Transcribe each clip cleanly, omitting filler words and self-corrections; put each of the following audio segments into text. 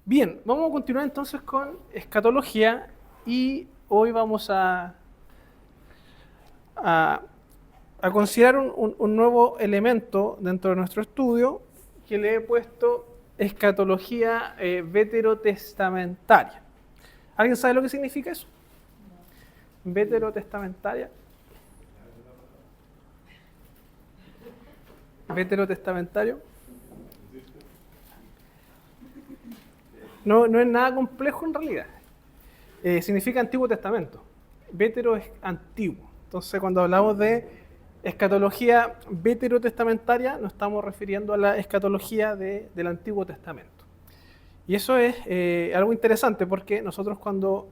Bien, vamos a continuar entonces con escatología y hoy vamos a- a considerar un nuevo elemento dentro de nuestro estudio que le he puesto escatología veterotestamentaria. ¿Alguien sabe lo que significa eso? Veterotestamentaria. Veterotestamentario. No es nada complejo en realidad. Significa Antiguo Testamento. Vetero es antiguo. Entonces, cuando hablamos de escatología veterotestamentaria, nos estamos refiriendo a la escatología del Antiguo Testamento. Y eso es algo interesante porque nosotros cuando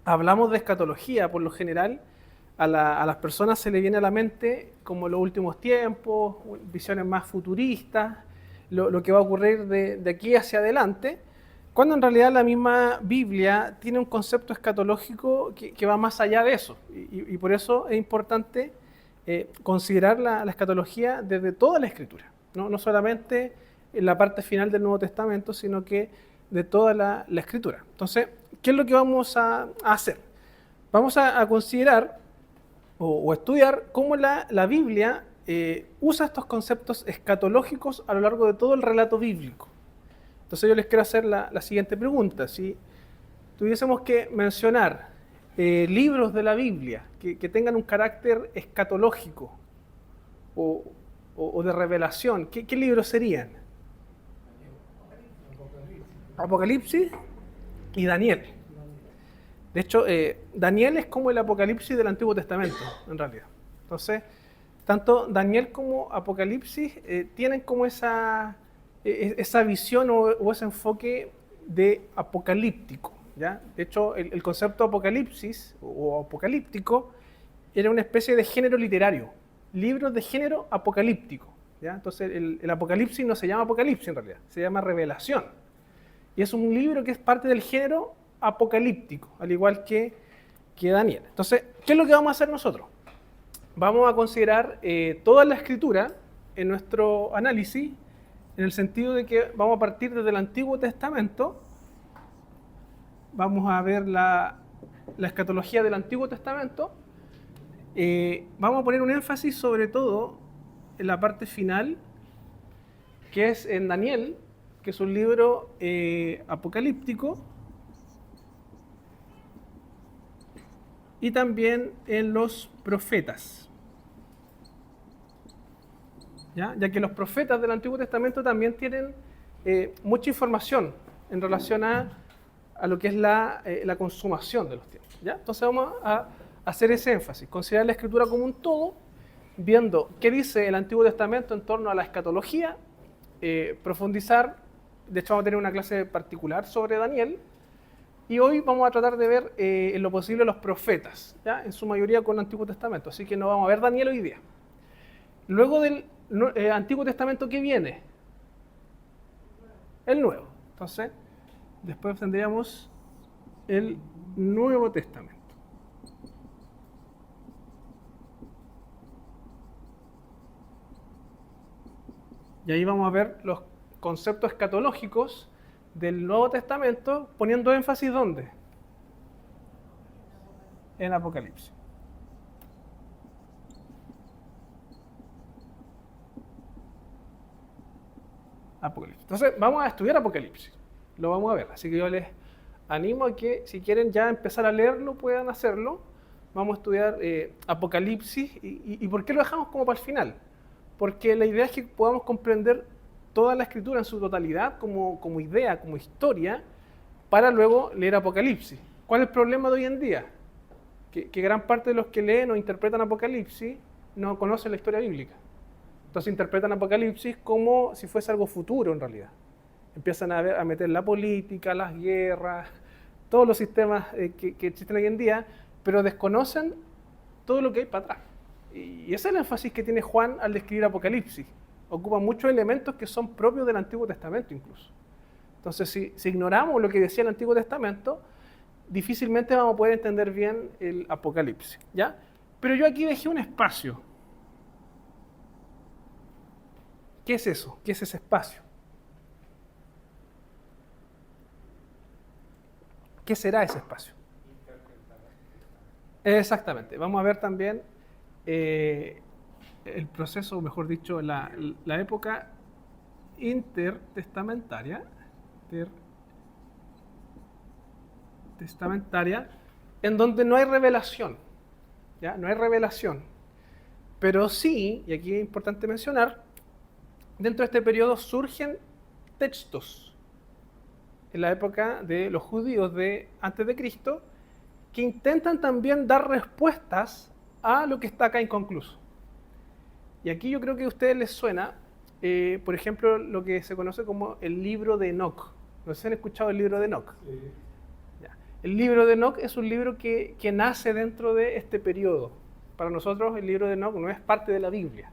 hablamos de escatología, por lo general, a las personas se le viene a la mente como los últimos tiempos, visiones más futuristas, lo que va a ocurrir de aquí hacia adelante, cuando en realidad la misma Biblia tiene un concepto escatológico que va más allá de eso. Y por eso es importante considerar la escatología desde toda la Escritura, no solamente en la parte final del Nuevo Testamento, sino que de toda la Escritura. Entonces, ¿qué es lo que vamos a hacer? Vamos a considerar o estudiar cómo la Biblia usa estos conceptos escatológicos a lo largo de todo el relato bíblico. Entonces yo les quiero hacer la siguiente pregunta. Si tuviésemos que mencionar libros de la Biblia que tengan un carácter escatológico o, o de revelación, ¿qué libros serían? Apocalipsis y Daniel. De hecho, Daniel es como el Apocalipsis del Antiguo Testamento, en realidad. Entonces, tanto Daniel como Apocalipsis tienen como esa visión o ese enfoque de apocalíptico, ¿ya? De hecho, el concepto apocalipsis o apocalíptico era una especie de género literario, libros de género apocalíptico, ¿ya? Entonces, el Apocalipsis no se llama Apocalipsis en realidad, se llama Revelación. Y es un libro que es parte del género apocalíptico, al igual que Daniel. Entonces, ¿qué es lo que vamos a hacer nosotros? Vamos a considerar toda la escritura en nuestro análisis, en el sentido de que vamos a partir desde el Antiguo Testamento, vamos a ver la escatología del Antiguo Testamento, vamos a poner un énfasis sobre todo en la parte final, que es en Daniel, que es un libro apocalíptico, y también en los profetas. Ya que los profetas del Antiguo Testamento también tienen mucha información en relación a lo que es la consumación de los tiempos. ¿Ya? Entonces vamos a hacer ese énfasis, considerar la Escritura como un todo, viendo qué dice el Antiguo Testamento en torno a la escatología, profundizar. De hecho vamos a tener una clase particular sobre Daniel, y hoy vamos a tratar de ver en lo posible los profetas, ¿ya? En su mayoría con el Antiguo Testamento, así que no vamos a ver Daniel hoy día. Luego del Antiguo Testamento, ¿qué viene? El Nuevo. Entonces, después tendríamos el Nuevo Testamento. Y ahí vamos a ver los conceptos escatológicos del Nuevo Testamento, poniendo énfasis ¿dónde? En Apocalipsis. Apocalipsis. Entonces, vamos a estudiar Apocalipsis. Lo vamos a ver. Así que yo les animo a que, si quieren ya empezar a leerlo, puedan hacerlo. Vamos a estudiar Apocalipsis. ¿Y por qué lo dejamos como para el final? Porque la idea es que podamos comprender toda la escritura en su totalidad como idea, como historia, para luego leer Apocalipsis. ¿Cuál es el problema de hoy en día? Que gran parte de los que leen o interpretan Apocalipsis no conocen la historia bíblica. Entonces interpretan Apocalipsis como si fuese algo futuro en realidad. Empiezan a meter la política, las guerras, todos los sistemas que existen hoy en día, pero desconocen todo lo que hay para atrás. Y ese es el énfasis que tiene Juan al describir Apocalipsis. Ocupa muchos elementos que son propios del Antiguo Testamento incluso. Entonces, si ignoramos lo que decía el Antiguo Testamento, difícilmente vamos a poder entender bien el Apocalipsis, ¿ya? Pero yo aquí dejé un espacio. ¿Qué es eso? ¿Qué es ese espacio? ¿Qué será ese espacio? Exactamente. Vamos a ver también el proceso, o mejor dicho, la época intertestamentaria, en donde no hay revelación, ¿ya? No hay revelación. Pero sí, y aquí es importante mencionar, dentro de este periodo surgen textos en la época de los judíos de antes de Cristo que intentan también dar respuestas a lo que está acá inconcluso. Y aquí yo creo que a ustedes les suena, por ejemplo, lo que se conoce como el libro de Enoc. ¿No sé si han escuchado el libro de Enoc? Sí. Ya. El libro de Enoc es un libro que nace dentro de este periodo. Para nosotros el libro de Enoc no es parte de la Biblia.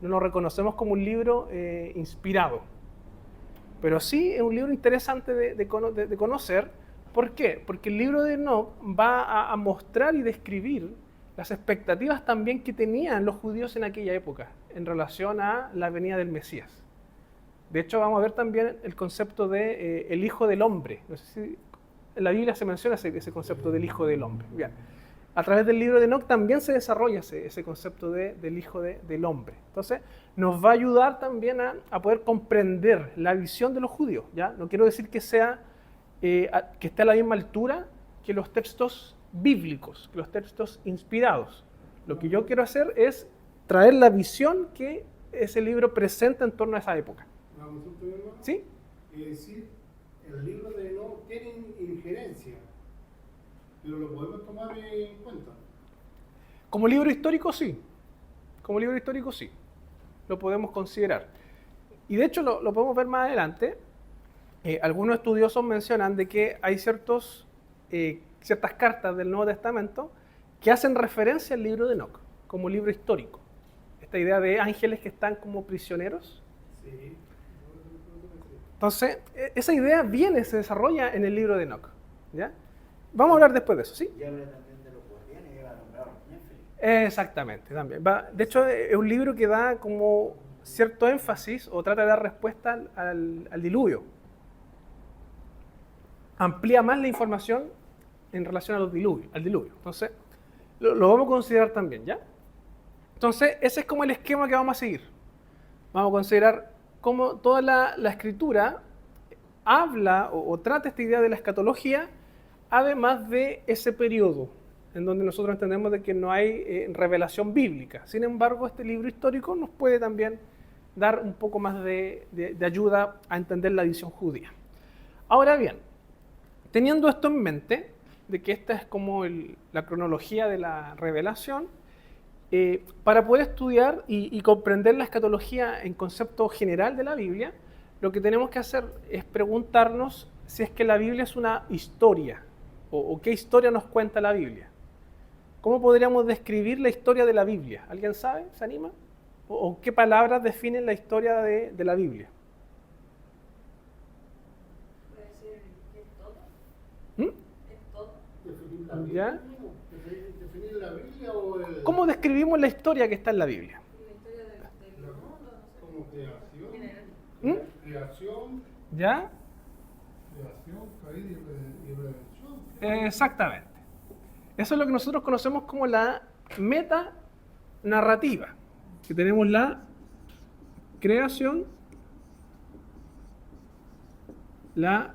No lo reconocemos como un libro inspirado. Pero sí es un libro interesante de conocer. ¿Por qué? Porque el libro de Enoc va a mostrar y describir las expectativas también que tenían los judíos en aquella época en relación a la venida del Mesías. De hecho, vamos a ver también el concepto de el Hijo del Hombre. No sé si en la Biblia se menciona ese concepto del Hijo del Hombre. Bien. A través del libro de Enoc también se desarrolla ese concepto del Hijo del Hombre. Entonces, nos va a ayudar también a poder comprender la visión de los judíos. ¿Ya? No quiero decir que sea que esté a la misma altura que los textos bíblicos, que los textos inspirados. Lo que yo quiero hacer es traer la visión que ese libro presenta en torno a esa época. ¿Una consulta, hermano? ¿Sí? Es decir, el libro de Enoc tiene injerencia, pero lo podemos tomar en cuenta. Como libro histórico, sí. Como libro histórico, sí. Lo podemos considerar. Y de hecho lo podemos ver más adelante. Algunos estudiosos mencionan de que hay ciertas cartas del Nuevo Testamento que hacen referencia al libro de Enoc como libro histórico. Esta idea de ángeles que están como prisioneros. Sí. Entonces, esa idea se desarrolla en el libro de Enoc. ¿Ya? Vamos a hablar después de eso, ¿sí? Y habla también de los guardianes, y va a nombrar a los Néfilim. Exactamente, también. De hecho, es un libro que da como cierto énfasis o trata de dar respuesta al diluvio. Amplía más la información en relación al diluvio. Entonces, lo vamos a considerar también, ¿ya? Entonces, ese es como el esquema que vamos a seguir. Vamos a considerar cómo toda la escritura habla o trata esta idea de la escatología, además de ese periodo en donde nosotros entendemos de que no hay revelación bíblica. Sin embargo, este libro histórico nos puede también dar un poco más de ayuda a entender la visión judía. Ahora bien, teniendo esto en mente, de que esta es como la cronología de la revelación, para poder estudiar y comprender la escatología en concepto general de la Biblia, lo que tenemos que hacer es preguntarnos si es que la Biblia es una historia, o qué historia nos cuenta la Biblia. ¿Cómo podríamos describir la historia de la Biblia? ¿Alguien sabe? ¿Se anima? ¿O qué palabras definen la historia de la Biblia? Puede ser es todo. ¿Mm? Es todo. ¿Definir la Biblia? ¿Ya? ¿Definir la Biblia o el...? ¿Cómo describimos la historia que está en la Biblia? Y la historia del mundo, no sé. Como creación, General. creación, ¿Ya? caída y redención. Exactamente. Eso es lo que nosotros conocemos como la metanarrativa. Que tenemos la creación, la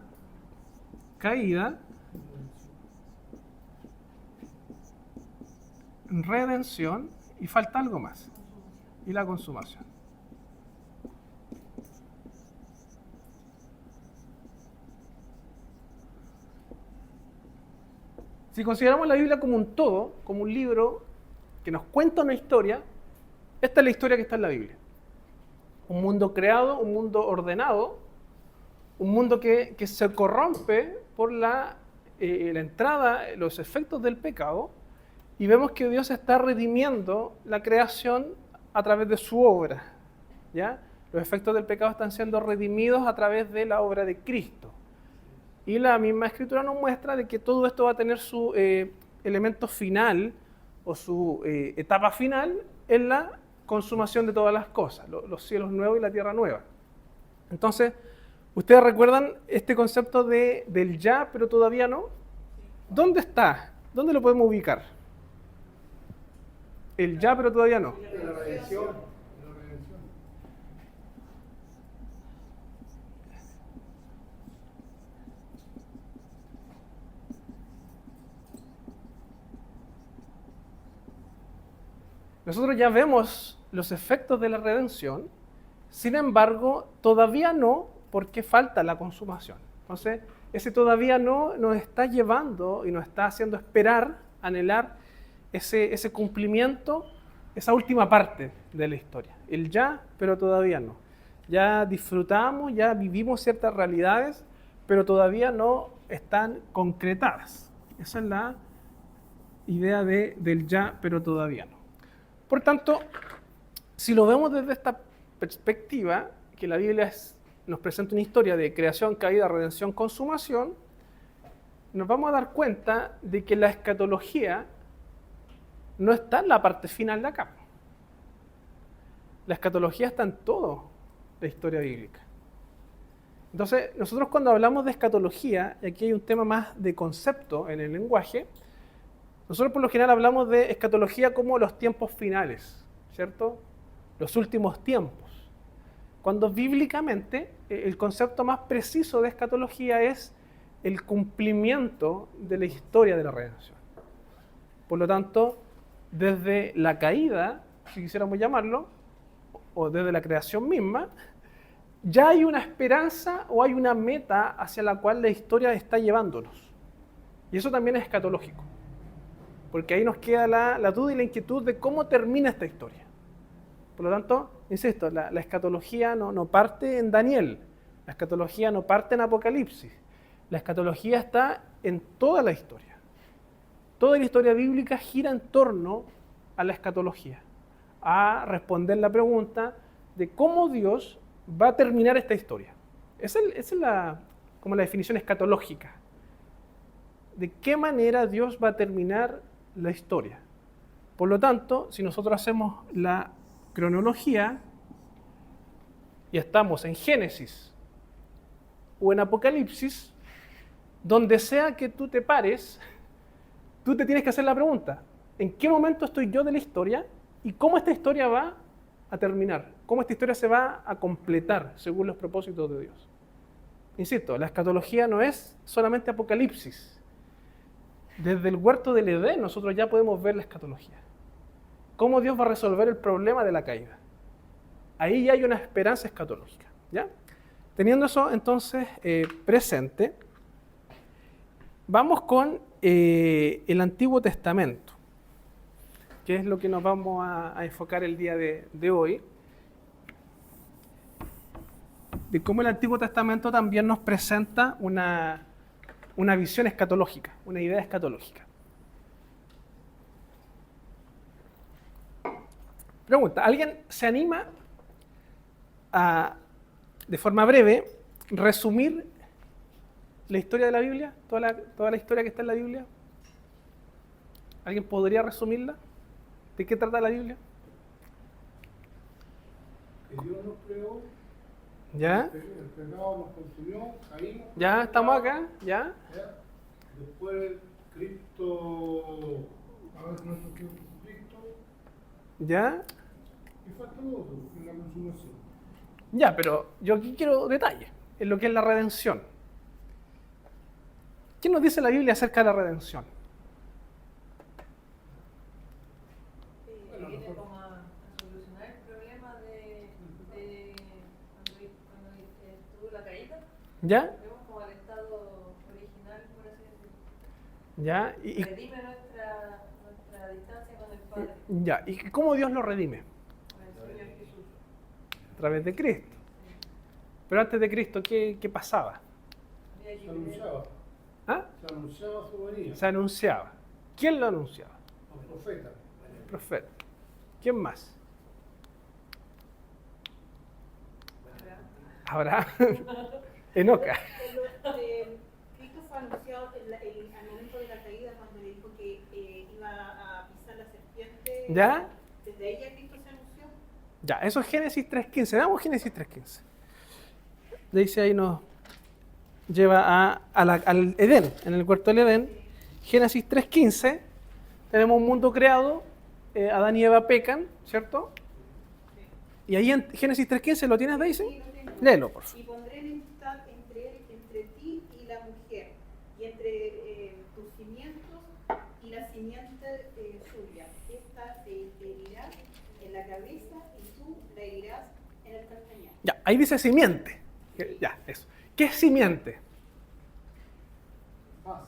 caída, redención y falta algo más. Y la consumación. Si consideramos la Biblia como un todo, como un libro que nos cuenta una historia, esta es la historia que está en la Biblia. Un mundo creado, un mundo ordenado, un mundo que se corrompe por la entrada, los efectos del pecado, y vemos que Dios está redimiendo la creación a través de su obra. ¿Ya? Los efectos del pecado están siendo redimidos a través de la obra de Cristo. Y la misma Escritura nos muestra de que todo esto va a tener su elemento final o su etapa final en la consumación de todas las cosas, los cielos nuevos y la tierra nueva. Entonces, ¿Ustedes recuerdan este concepto del ya, pero todavía no? ¿Dónde está? ¿Dónde lo podemos ubicar? El ya, pero todavía no. De la redención. De la redención. Nosotros ya vemos los efectos de la redención, sin embargo, todavía no, porque falta la consumación. Entonces, ese todavía no nos está llevando y nos está haciendo esperar, anhelar ese cumplimiento, esa última parte de la historia. El ya, pero todavía no. Ya disfrutamos, ya vivimos ciertas realidades, pero todavía no están concretadas. Esa es la idea del ya, pero todavía no. Por tanto, si lo vemos desde esta perspectiva, que la Biblia nos presenta una historia de creación, caída, redención, consumación, nos vamos a dar cuenta de que la escatología no está en la parte final de acá. La escatología está en toda la historia bíblica. Entonces, nosotros cuando hablamos de escatología, y aquí hay un tema más de concepto en el lenguaje, nosotros por lo general hablamos de escatología como los tiempos finales, ¿cierto? Los últimos tiempos. Cuando bíblicamente el concepto más preciso de escatología es el cumplimiento de la historia de la redención. Por lo tanto, desde la caída, si quisiéramos llamarlo, o desde la creación misma, ya hay una esperanza o hay una meta hacia la cual la historia está llevándonos. Y eso también es escatológico. Porque ahí nos queda la duda y la inquietud de cómo termina esta historia. Por lo tanto, insisto, la escatología no parte en Daniel, la escatología no parte en Apocalipsis, la escatología está en toda la historia. Toda la historia bíblica gira en torno a la escatología, a responder la pregunta de cómo Dios va a terminar esta historia. Esa es como la definición escatológica. ¿De qué manera Dios va a terminar la historia? Por lo tanto, si nosotros hacemos la cronología y estamos en Génesis o en Apocalipsis, donde sea que tú te pares, tú te tienes que hacer la pregunta: ¿en qué momento estoy yo de la historia y cómo esta historia va a terminar? ¿Cómo esta historia se va a completar según los propósitos de Dios? Insisto, la escatología no es solamente Apocalipsis. Desde el huerto del Edén nosotros ya podemos ver la escatología. ¿Cómo Dios va a resolver el problema de la caída? Ahí ya hay una esperanza escatológica, ¿ya? Teniendo eso entonces presente, vamos con el Antiguo Testamento, que es lo que nos vamos a enfocar el día de hoy, de cómo el Antiguo Testamento también nos presenta una visión escatológica, una idea escatológica. Pregunta: ¿alguien se anima a, de forma breve, resumir la historia de la Biblia? Toda la historia que está en la Biblia. ¿Alguien podría resumirla? ¿De qué trata la Biblia? Que Dios nos creó, ¿Ya? el pecado nos consumió, caímos. ¿Ya? ¿Estamos acá? ¿Ya? ¿Ya? Después Cristo, ahora es nuestro Señor Jesucristo, ¿Ya? y falta lo otro, en la consumación. Ya, pero yo aquí quiero detalles en lo que es la redención. ¿Qué nos dice la Biblia acerca de la redención? Viene como a solucionar el problema de cuando estuvo la caída. ¿Ya? Vemos como el estado original, por así decirlo. ¿Ya? Redime nuestra distancia con el Padre. Ya. ¿Y cómo Dios lo redime? Con el Señor Jesús. A través de Cristo. Pero antes de Cristo, ¿qué pasaba? Había que Se creer. anunciaba, ¿Ah? se anunciaba su venida, Se anunciaba. ¿Quién lo anunciaba? los profetas. El profeta. ¿Quién más? Abraham. Enoca. Cristo fue anunciado al momento de la caída, cuando le dijo que iba a pisar la serpiente. ¿Ya? Desde ahí ya Cristo se anunció. Ya, eso es Génesis 3.15. Veamos Génesis 3.15. Dice ahí, nos lleva al Edén, en el huerto del Edén. Génesis 3:15, tenemos un mundo creado, Adán y Eva pecan, ¿cierto? Y ahí en Génesis 3:15, ¿lo tienes, Daisy? Sí, lo tengo. Léelo, por favor. Y pondré enemistad entre ti y la mujer, y entre tus cimientos y la simiente suya. Esta te herirá en la cabeza y tú la herirás en el calcañar. Ya, ahí dice simiente. Ya, eso. ¿Qué es simiente? Base.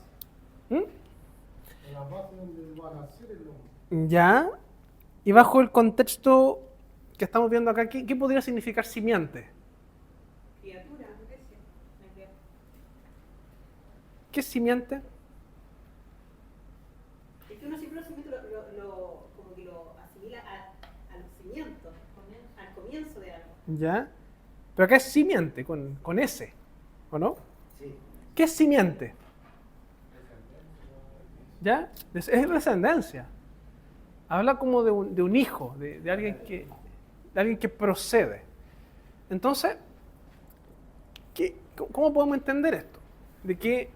¿Mm? En la base donde va a nacer el hombre. Ya. Y bajo el contexto que estamos viendo acá, ¿qué podría significar simiente? Criatura, ¿no es cierto? ¿Qué es simiente? Es que uno siempre los cimientos como que lo asimila a los cimientos, al comienzo de algo. Ya. Pero acá es simiente, con S, ¿o no? Sí. ¿Qué es simiente? ¿Ya? Es descendencia. Habla como de un hijo, de alguien que procede. Entonces, ¿cómo podemos entender esto? De que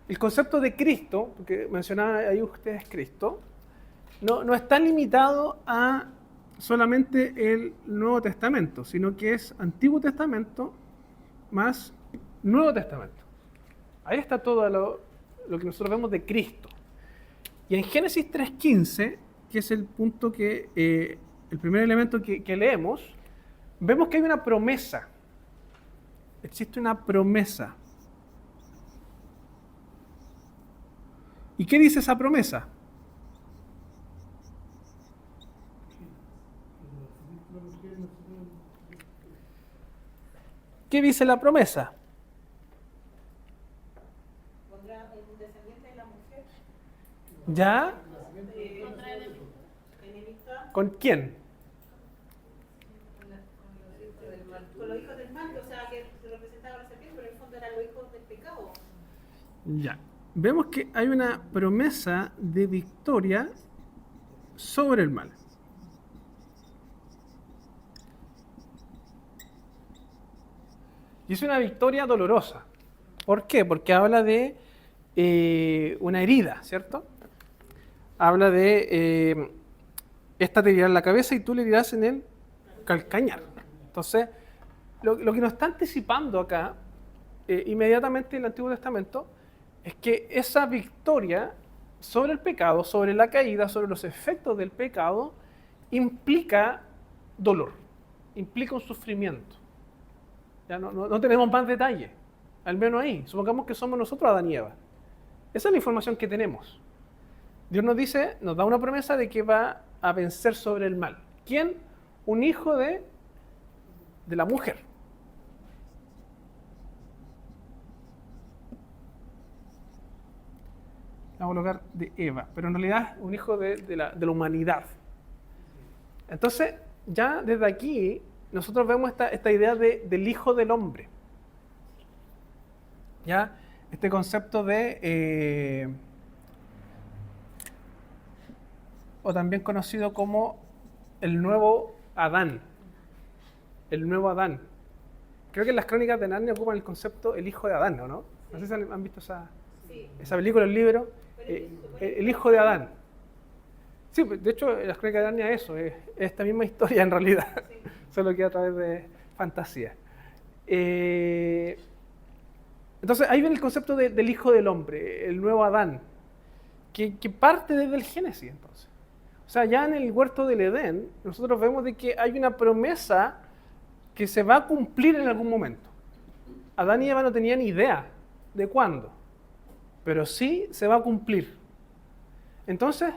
el concepto de Cristo, porque mencionaba ahí ustedes Cristo, no está limitado a solamente el Nuevo Testamento, sino que es Antiguo Testamento más Nuevo Testamento. Ahí está todo lo que nosotros vemos de Cristo. Y en Génesis 3:15, que es el punto el primer elemento que leemos, vemos que hay una promesa. Existe una promesa. ¿Y qué dice esa promesa? ¿Qué dice la promesa? Pondrá un descendiente de la mujer, ¿Ya? enemistad ¿Con quién? con los hijos del mal, o sea, que se representaba la serpiente, pero en el fondo eran los hijos del pecado. Ya. Vemos que hay una promesa de victoria sobre el mal. Y es una victoria dolorosa. ¿Por qué? Porque habla de una herida, ¿cierto? Habla de esta te herirá en la cabeza y tú le herirás en el calcañar. Entonces, lo que nos está anticipando acá, inmediatamente en el Antiguo Testamento, es que esa victoria sobre el pecado, sobre la caída, sobre los efectos del pecado, implica dolor, implica un sufrimiento. Ya no tenemos más detalle, al menos ahí. Supongamos que somos nosotros Adán y Eva. Esa es la información que tenemos. Dios nos dice, nos da una promesa de que va a vencer sobre el mal. ¿Quién? Un hijo de la mujer. Vamos a colocar de Eva, pero en realidad un hijo de la humanidad. Entonces, ya desde aquí, nosotros vemos esta idea del hijo del hombre. ¿Ya? Este concepto o también conocido como el nuevo Adán. El nuevo Adán. Creo que en las crónicas de Narnia ocupan el concepto el hijo de Adán, ¿o no? No sé si han visto esa película, el libro, el hijo de Adán. Sí, de hecho, en las crónicas de Narnia es esta misma historia en realidad, solo que a través de fantasía. Entonces, ahí viene el concepto del hijo del hombre, el nuevo Adán, que parte desde el Génesis, entonces. O sea, ya en el huerto del Edén, nosotros vemos de que hay una promesa que se va a cumplir en algún momento. Adán y Eva no tenían idea de cuándo, pero sí se va a cumplir. Entonces,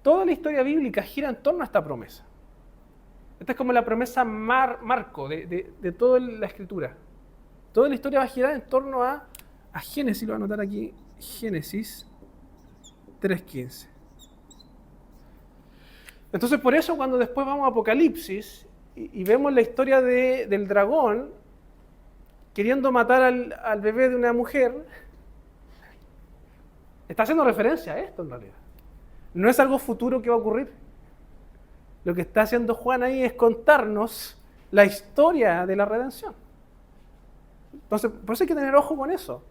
toda la historia bíblica gira en torno a esta promesa. Esta es como la promesa marco de toda la escritura. Toda la historia va a girar en torno a Génesis, lo voy a anotar aquí, Génesis 3:15. Entonces, por eso cuando después vamos a Apocalipsis y vemos la historia del dragón queriendo matar al bebé de una mujer, está haciendo referencia a esto en realidad. No es algo futuro que va a ocurrir. Lo que está haciendo Juan ahí es contarnos la historia de la redención. Entonces, por eso hay que tener ojo con eso.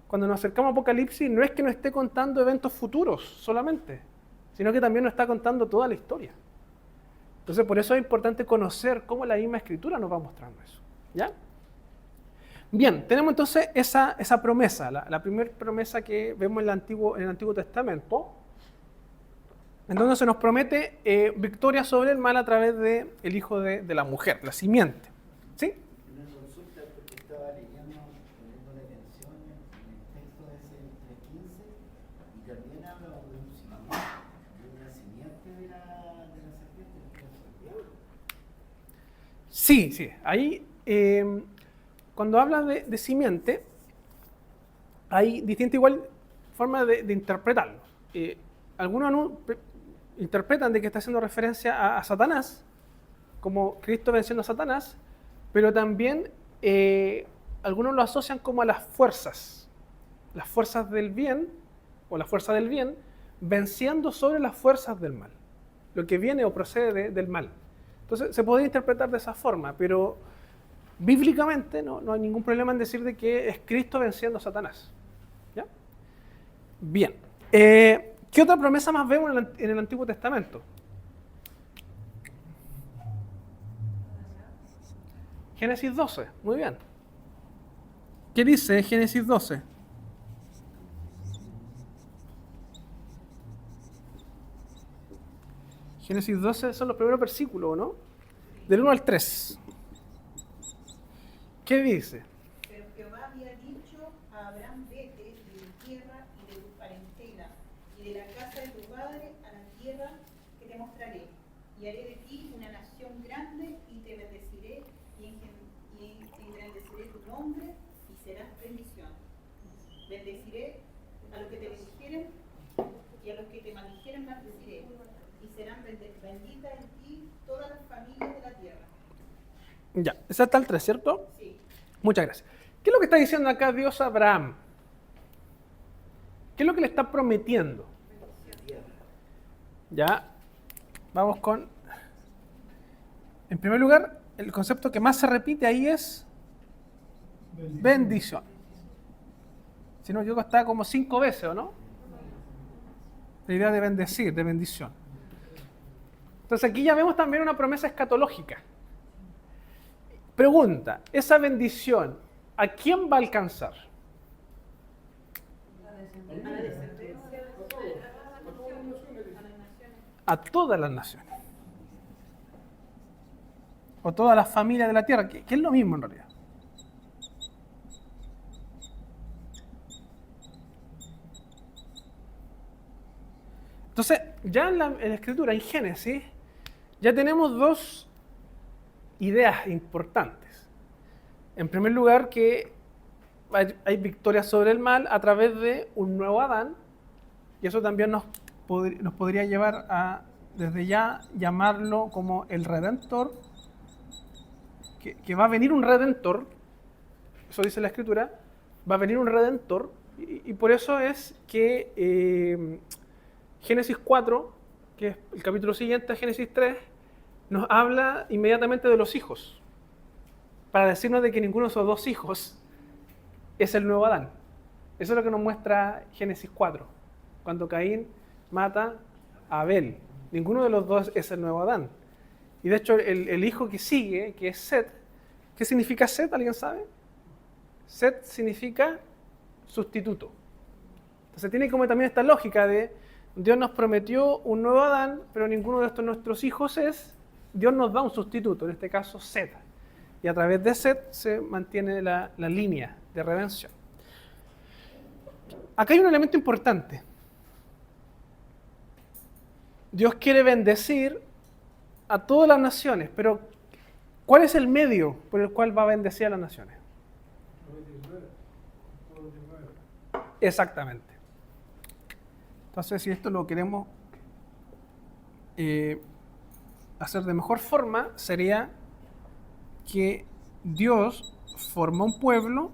Cuando nos acercamos a Apocalipsis, no es que nos esté contando eventos futuros solamente, sino que también nos está contando toda la historia. Entonces, por eso es importante conocer cómo la misma Escritura nos va mostrando eso. ¿Ya? Bien, tenemos entonces esa promesa, la primera promesa que vemos en el Antiguo Testamento, en donde se nos promete victoria sobre el mal a través del Hijo de la mujer, la simiente. ¿Sí? Una consulta porque estaba poniendo la atención en el texto de ese 3:15 y también habla de una simiente de la serpiente, que es el diablo. Sí, sí. Ahí, cuando habla de simiente, hay distintas igual formas de interpretarlo. Algunos interpretan de que está haciendo referencia a Satanás, como Cristo venciendo a Satanás, pero también algunos lo asocian como a las fuerzas del bien, o la fuerza del bien, venciendo sobre las fuerzas del mal, lo que viene o procede del mal. Entonces se puede interpretar de esa forma, pero bíblicamente no hay ningún problema en decir de que es Cristo venciendo a Satanás. ¿Ya? Bien. ¿Qué otra promesa más vemos en el Antiguo Testamento? Génesis 12, muy bien. ¿Qué dice Génesis 12? Génesis 12 son los primeros versículos, ¿no? Del 1 al 3. ¿Qué dice? Pero Jehová había dicho a Abraham, vete de tu tierra y de tu parentela y de la casa de tu padre a la tierra que te mostraré, y haré de ti una nación grande y te bendeciré y engrandeceré tu nombre y serás bendición. Bendeciré a los que te bendijeren y a los que te maldijeren maldeciré, y serán benditas en ti todas las familias de la tierra. Ya, esa está el 3, ¿cierto? Sí. Muchas gracias. ¿Qué es lo que está diciendo acá Dios a Abraham? ¿Qué es lo que le está prometiendo? Ya, vamos con... En primer lugar, el concepto que más se repite ahí es bendición. Si no me equivoco, está como 5 veces, ¿o no? La idea de bendecir, de bendición. Entonces aquí ya vemos también una promesa escatológica. Pregunta, ¿esa bendición a quién va a alcanzar? A todas las naciones. O todas las familias de la tierra, que es lo mismo en realidad. Entonces, ya en la Escritura, en Génesis, ya tenemos dos ideas importantes. En primer lugar, que hay victoria sobre el mal a través de un nuevo Adán, y eso también nos podría llevar a, desde ya, llamarlo como el Redentor, que va a venir un Redentor, eso dice la Escritura, va a venir un Redentor, y por eso es que Génesis 4, que es el capítulo siguiente a Génesis 3, nos habla inmediatamente de los hijos, para decirnos de que ninguno de esos dos hijos es el nuevo Adán. Eso es lo que nos muestra Génesis 4, cuando Caín mata a Abel. Ninguno de los dos es el nuevo Adán. Y de hecho el hijo que sigue, que es Set, ¿qué significa Set? ¿Alguien sabe? Set significa sustituto. Entonces tiene como también esta lógica de Dios nos prometió un nuevo Adán, pero ninguno de estos nuestros hijos es. Dios nos da un sustituto, en este caso Set. Y a través de Set se mantiene la línea de redención. Acá hay un elemento importante. Dios quiere bendecir a todas las naciones, pero ¿cuál es el medio por el cual va a bendecir a las naciones? Exactamente. Entonces, si esto lo queremos hacer de mejor forma, sería que Dios forma un pueblo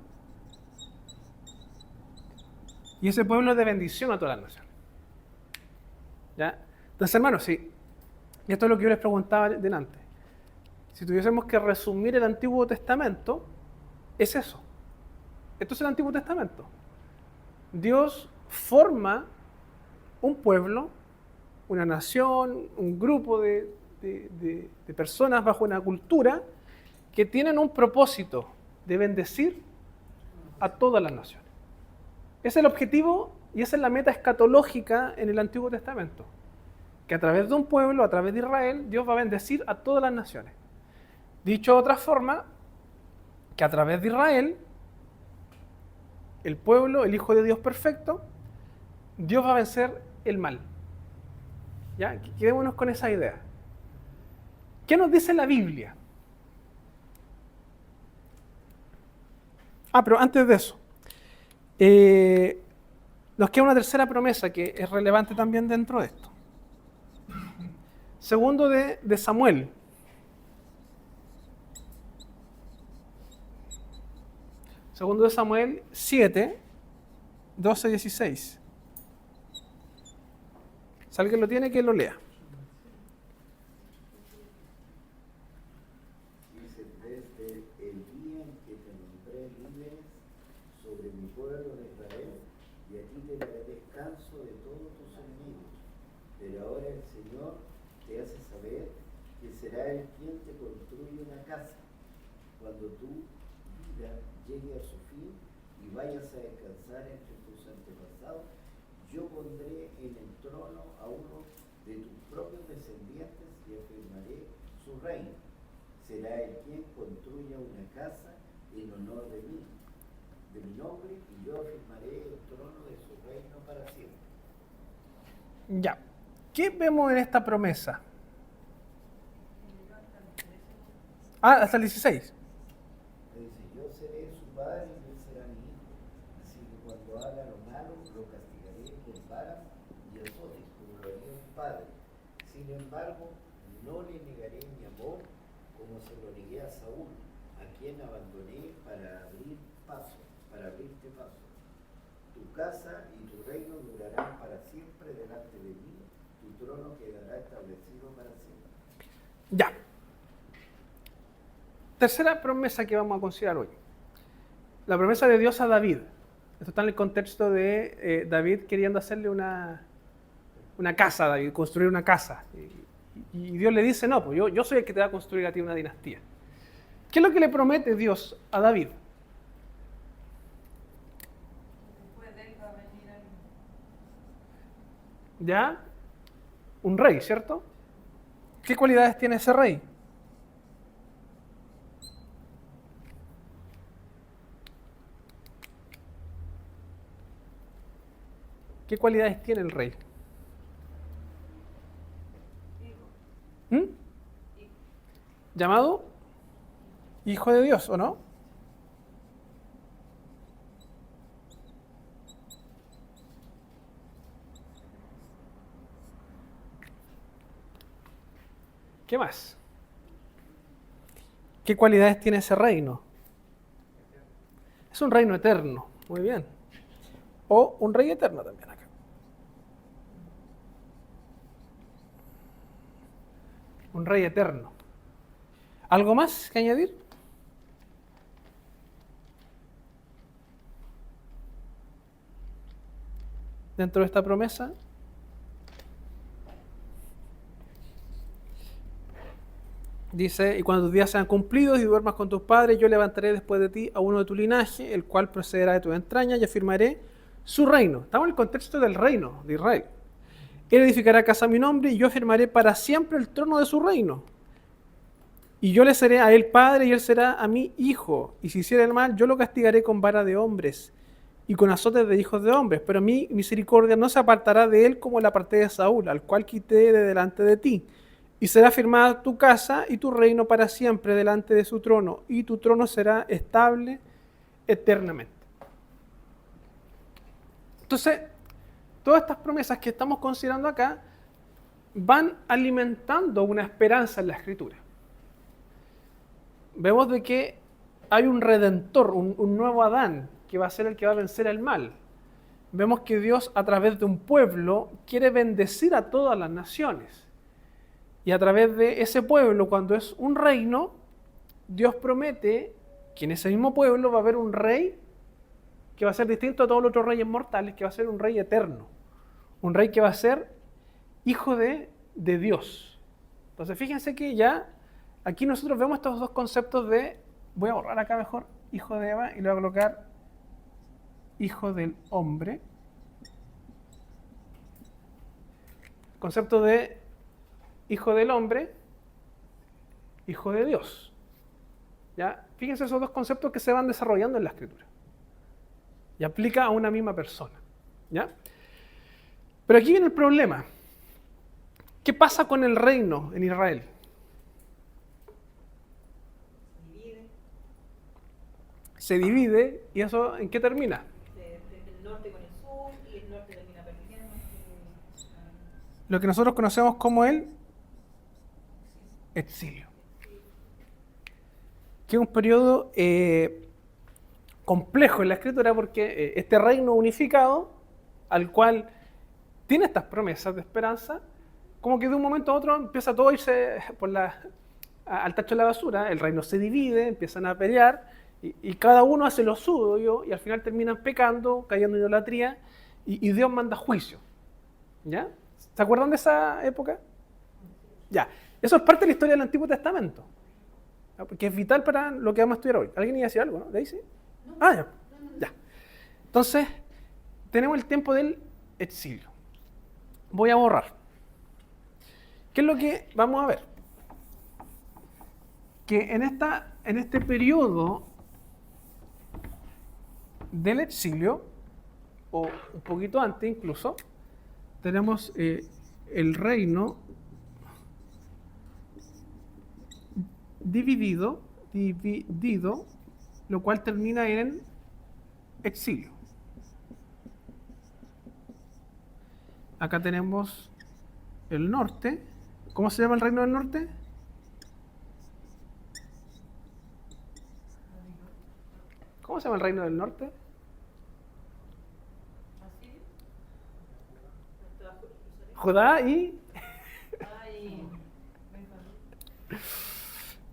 y ese pueblo es de bendición a todas las naciones. ¿Ya? Entonces, hermanos, sí, y esto es lo que yo les preguntaba delante. Si tuviésemos que resumir el Antiguo Testamento, es eso. Esto es el Antiguo Testamento. Dios forma un pueblo, una nación, un grupo de personas bajo una cultura que tienen un propósito de bendecir a todas las naciones. Ese es el objetivo y esa es la meta escatológica en el Antiguo Testamento. Que a través de un pueblo, a través de Israel, Dios va a bendecir a todas las naciones. Dicho de otra forma, que a través de Israel, el pueblo, el Hijo de Dios perfecto, Dios va a vencer el mal. ¿Ya? Quedémonos con esa idea. ¿Qué nos dice la Biblia? Pero antes de eso, nos queda una tercera promesa que es relevante también dentro de esto. Segundo de Samuel. Segundo de Samuel 7, 12, 16. Si alguien lo tiene, que lo lea. Dice, desde el día en que te nombré líderes sobre mi pueblo de Israel, y a ti te daré descanso de todos tus enemigos. Pero ahora el Señor te hace saber que será Él quien te construye una casa. Cuando tu vida llegue a su fin y vayas a descansar entre tus antepasados, yo pondré en el trono a uno de tus propios descendientes y afirmaré su reino. Será Él quien construya una casa en honor de mi nombre, y yo afirmaré el trono de su reino para siempre. Ya. ¿Qué vemos en esta promesa? Hasta el 16. Dice, yo seré su padre y él será mi hijo. Así que cuando haga lo malo, lo castigaré con varas y azotes, como lo haría un padre. Sin embargo, no le negaré mi amor como se lo negué a Saúl, a quien abandoné para abrirte paso. Tu casa y tu reino durarán para siempre delante de mí, tu trono quedará establecido para siempre. Ya. Tercera promesa que vamos a considerar hoy. La promesa de Dios a David. Esto está en el contexto de David queriendo hacerle una casa a David, construir una casa. Y Dios le dice, no, pues yo soy el que te va a construir a ti una dinastía. ¿Qué es lo que le promete Dios a David? Después de él va a venir alguien. ¿Ya? Un rey, ¿cierto? ¿Qué cualidades tiene ese rey? ¿Qué cualidades tiene el rey? ¿Mm? ¿Llamado Hijo de Dios, o no? ¿Qué más? ¿Qué cualidades tiene ese reino? Es un reino eterno, muy bien. O un rey eterno también acá. Un rey eterno. ¿Algo más que añadir? Dentro de esta promesa. Dice, y cuando tus días sean cumplidos y duermas con tus padres, yo levantaré después de ti a uno de tu linaje, el cual procederá de tus entrañas, y afirmaré su reino. Estamos en el contexto del reino de Israel. Él edificará casa a mi nombre, y yo afirmaré para siempre el trono de su reino. Y yo le seré a él padre, y él será a mí hijo. Y si hiciera el mal, yo lo castigaré con vara de hombres, y con azotes de hijos de hombres. Pero mi misericordia no se apartará de él como la aparté de Saúl, al cual quité de delante de ti. Y será firmada tu casa y tu reino para siempre delante de su trono, y tu trono será estable eternamente. Entonces, todas estas promesas que estamos considerando acá van alimentando una esperanza en la Escritura. Vemos de que hay un redentor, un nuevo Adán, que va a ser el que va a vencer el mal. Vemos que Dios, a través de un pueblo, quiere bendecir a todas las naciones. Y a través de ese pueblo, cuando es un reino, Dios promete que en ese mismo pueblo va a haber un rey que va a ser distinto a todos los otros reyes mortales, que va a ser un rey eterno, un rey que va a ser hijo de Dios. Entonces fíjense que ya aquí nosotros vemos estos dos conceptos de, voy a borrar acá mejor, hijo de Eva, y le voy a colocar hijo del hombre. Concepto de hijo del hombre, hijo de Dios. ¿Ya? Fíjense esos dos conceptos que se van desarrollando en la Escritura. Y aplica a una misma persona. ¿Ya? Pero aquí viene el problema. ¿Qué pasa con el reino en Israel? Se divide, ¿y eso en qué termina? El norte con el sur y el norte termina perdiendo. Lo que nosotros conocemos como el exilio. Que es un periodo complejo en la Escritura porque este reino unificado, al cual tiene estas promesas de esperanza, como que de un momento a otro empieza todo a irse al tacho de la basura, el reino se divide, empiezan a pelear, y cada uno hace lo suyo, y al final terminan pecando, cayendo en idolatría, y Dios manda juicio. ¿Ya? ¿Se acuerdan de esa época? Ya. Eso es parte de la historia del Antiguo Testamento. ¿Ya? Porque es vital para lo que vamos a estudiar hoy. ¿Alguien iba a decir algo, no? ¿Daisy? Ya. Ya. Entonces, tenemos el tiempo del exilio. Voy a borrar. ¿Qué es lo que vamos a ver? Que en este periodo del exilio, o un poquito antes incluso, tenemos el reino dividido, lo cual termina en exilio. Acá tenemos el norte. ¿Cómo se llama el reino del norte? ¿Cómo se llama el reino del norte? Judá y...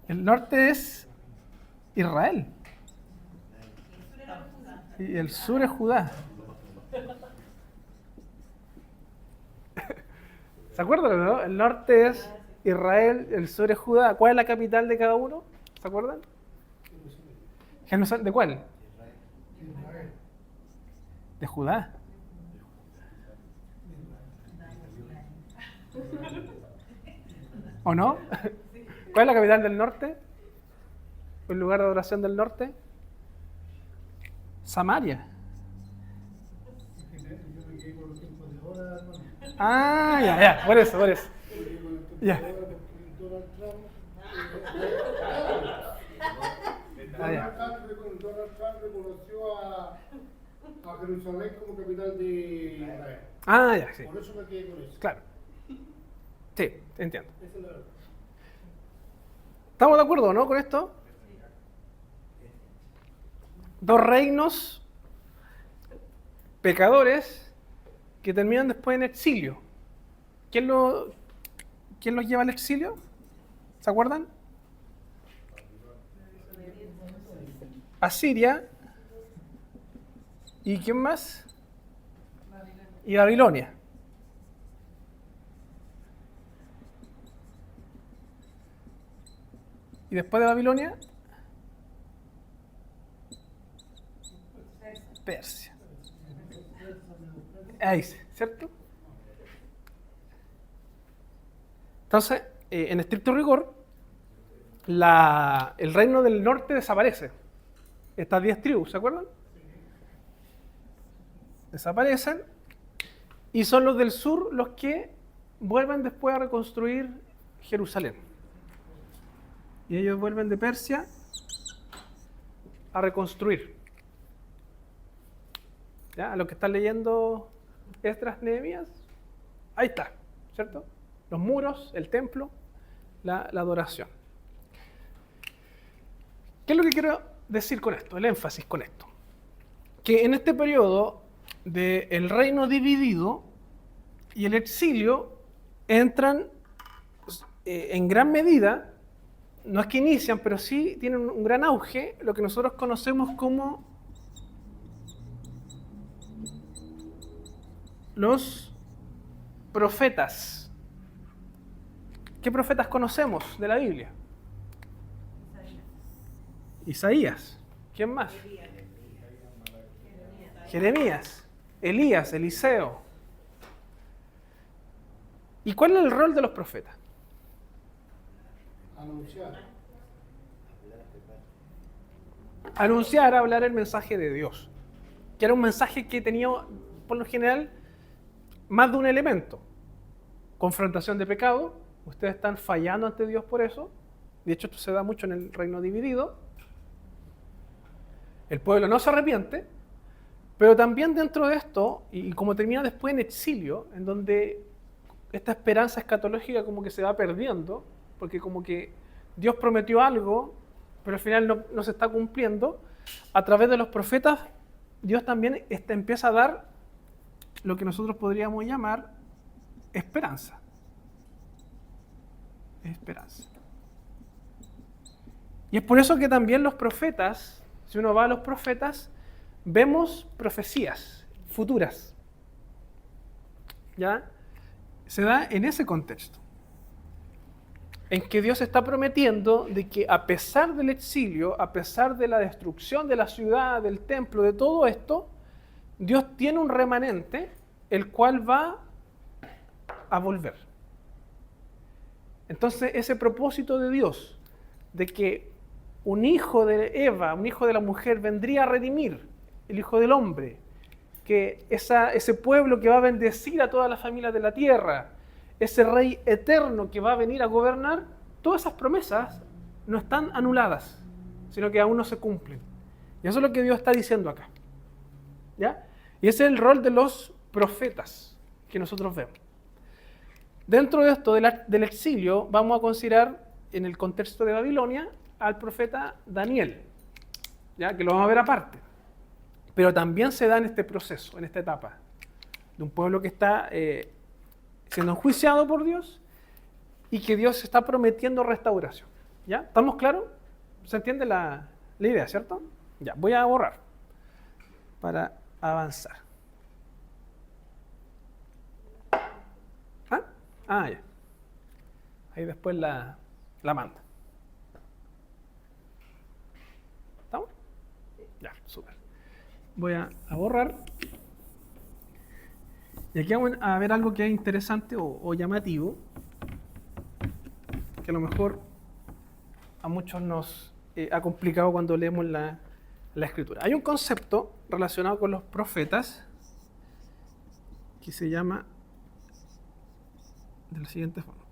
El norte es Israel. Y el sur es Judá. ¿Se acuerdan, no? El norte es Israel, el sur es Judá. ¿Cuál es la capital de cada uno? ¿Se acuerdan? ¿De cuál? De Judá. ¿O no? ¿Cuál es la capital del norte? ¿El lugar de adoración del norte? Samaria. Ya, por eso. Ya. Donald Trump reconoció a Jerusalén como capital de Israel. Ya, sí. Por eso me quedé con eso. Claro. Sí, entiendo. Esa es la verdad. ¿Estamos de acuerdo, no, con esto? Dos reinos pecadores que terminan después en exilio. ¿Quién los lleva al exilio? ¿Se acuerdan? Asiria. ¿Y quién más? Y Babilonia. ¿Y después de Babilonia? Persia. Ahí, ¿cierto? Entonces, en estricto rigor, el reino del norte desaparece. Estas 10 tribus, ¿se acuerdan? Desaparecen y son los del sur los que vuelven después a reconstruir Jerusalén. Y ellos vuelven de Persia a reconstruir. ¿Ya? A los que están leyendo Esdras, Nehemías, ahí está, ¿cierto? Los muros, el templo, la adoración. ¿Qué es lo que quiero decir con esto? El énfasis con esto. Que en este periodo del reino dividido y el exilio entran en gran medida, no es que inician, pero sí tienen un gran auge, lo que nosotros conocemos como los profetas. ¿Qué profetas conocemos de la Biblia? Isaías. ¿Quién más? Jeremías, Elías, Eliseo. ¿Y cuál es el rol de los profetas? Anunciar. Anunciar, hablar el mensaje de Dios, que era un mensaje que tenía, por lo general, más de un elemento. Confrontación de pecado, ustedes están fallando ante Dios por eso, de hecho esto se da mucho en el reino dividido, el pueblo no se arrepiente, pero también dentro de esto, y como termina después en exilio, en donde esta esperanza escatológica como que se va perdiendo, porque como que Dios prometió algo, pero al final no se está cumpliendo, a través de los profetas, Dios también empieza a dar lo que nosotros podríamos llamar esperanza. Esperanza. Y es por eso que también los profetas, si uno va a los profetas, vemos profecías futuras. ¿Ya? Se da en ese contexto, en que Dios está prometiendo de que a pesar del exilio, a pesar de la destrucción de la ciudad, del templo, de todo esto, Dios tiene un remanente, el cual va a volver. Entonces, ese propósito de Dios, de que un hijo de Eva, un hijo de la mujer, vendría a redimir el Hijo del Hombre, que ese pueblo que va a bendecir a todas las familias de la tierra, ese Rey eterno que va a venir a gobernar, todas esas promesas no están anuladas, sino que aún no se cumplen. Y eso es lo que Dios está diciendo acá. ¿Ya? Y ese es el rol de los profetas que nosotros vemos. Dentro de esto del exilio, vamos a considerar en el contexto de Babilonia al profeta Daniel, ¿ya? Que lo vamos a ver aparte. Pero también se da en este proceso, en esta etapa, de un pueblo que está siendo enjuiciado por Dios y que Dios está prometiendo restauración. ¿Ya? ¿Estamos claros? ¿Se entiende la idea, cierto? Ya, voy a borrar para avanzar. Ya. Ahí después la manda. ¿Estamos? Ya, súper. Voy a borrar. Y aquí vamos a ver algo que es interesante o llamativo, que a lo mejor a muchos nos ha complicado cuando leemos la Escritura. Hay un concepto relacionado con los profetas que se llama de la siguiente forma.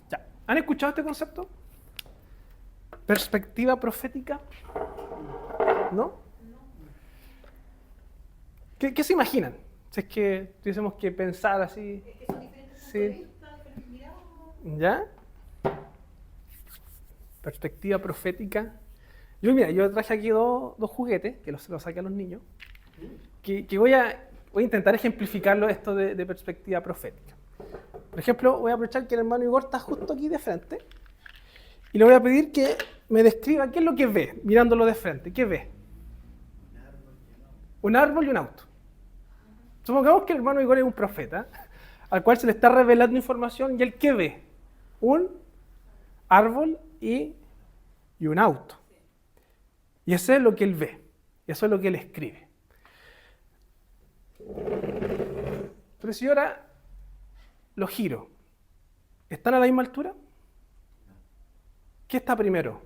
Ya. ¿Han escuchado este concepto? ¿Perspectiva profética? ¿No? ¿Qué se imaginan? Si es que tuviésemos que pensar así. Es que son diferentes puntos Sí. de vista, diferentes miradas. ¿Ya? Perspectiva profética. Yo traje aquí dos juguetes, que los saqué a los niños, que voy a intentar ejemplificarlo esto de perspectiva profética. Por ejemplo, voy a aprovechar que el hermano Igor está justo aquí de frente y le voy a pedir que me describa qué es lo que ve, mirándolo de frente. ¿Qué ve? Un árbol y un auto. Supongamos que el hermano Igor es un profeta, al cual se le está revelando información, y él ¿qué ve? Un árbol y un auto. Y eso es lo que él ve, y eso es lo que él escribe. Pero si ahora los giro, ¿están a la misma altura? ¿Qué está primero?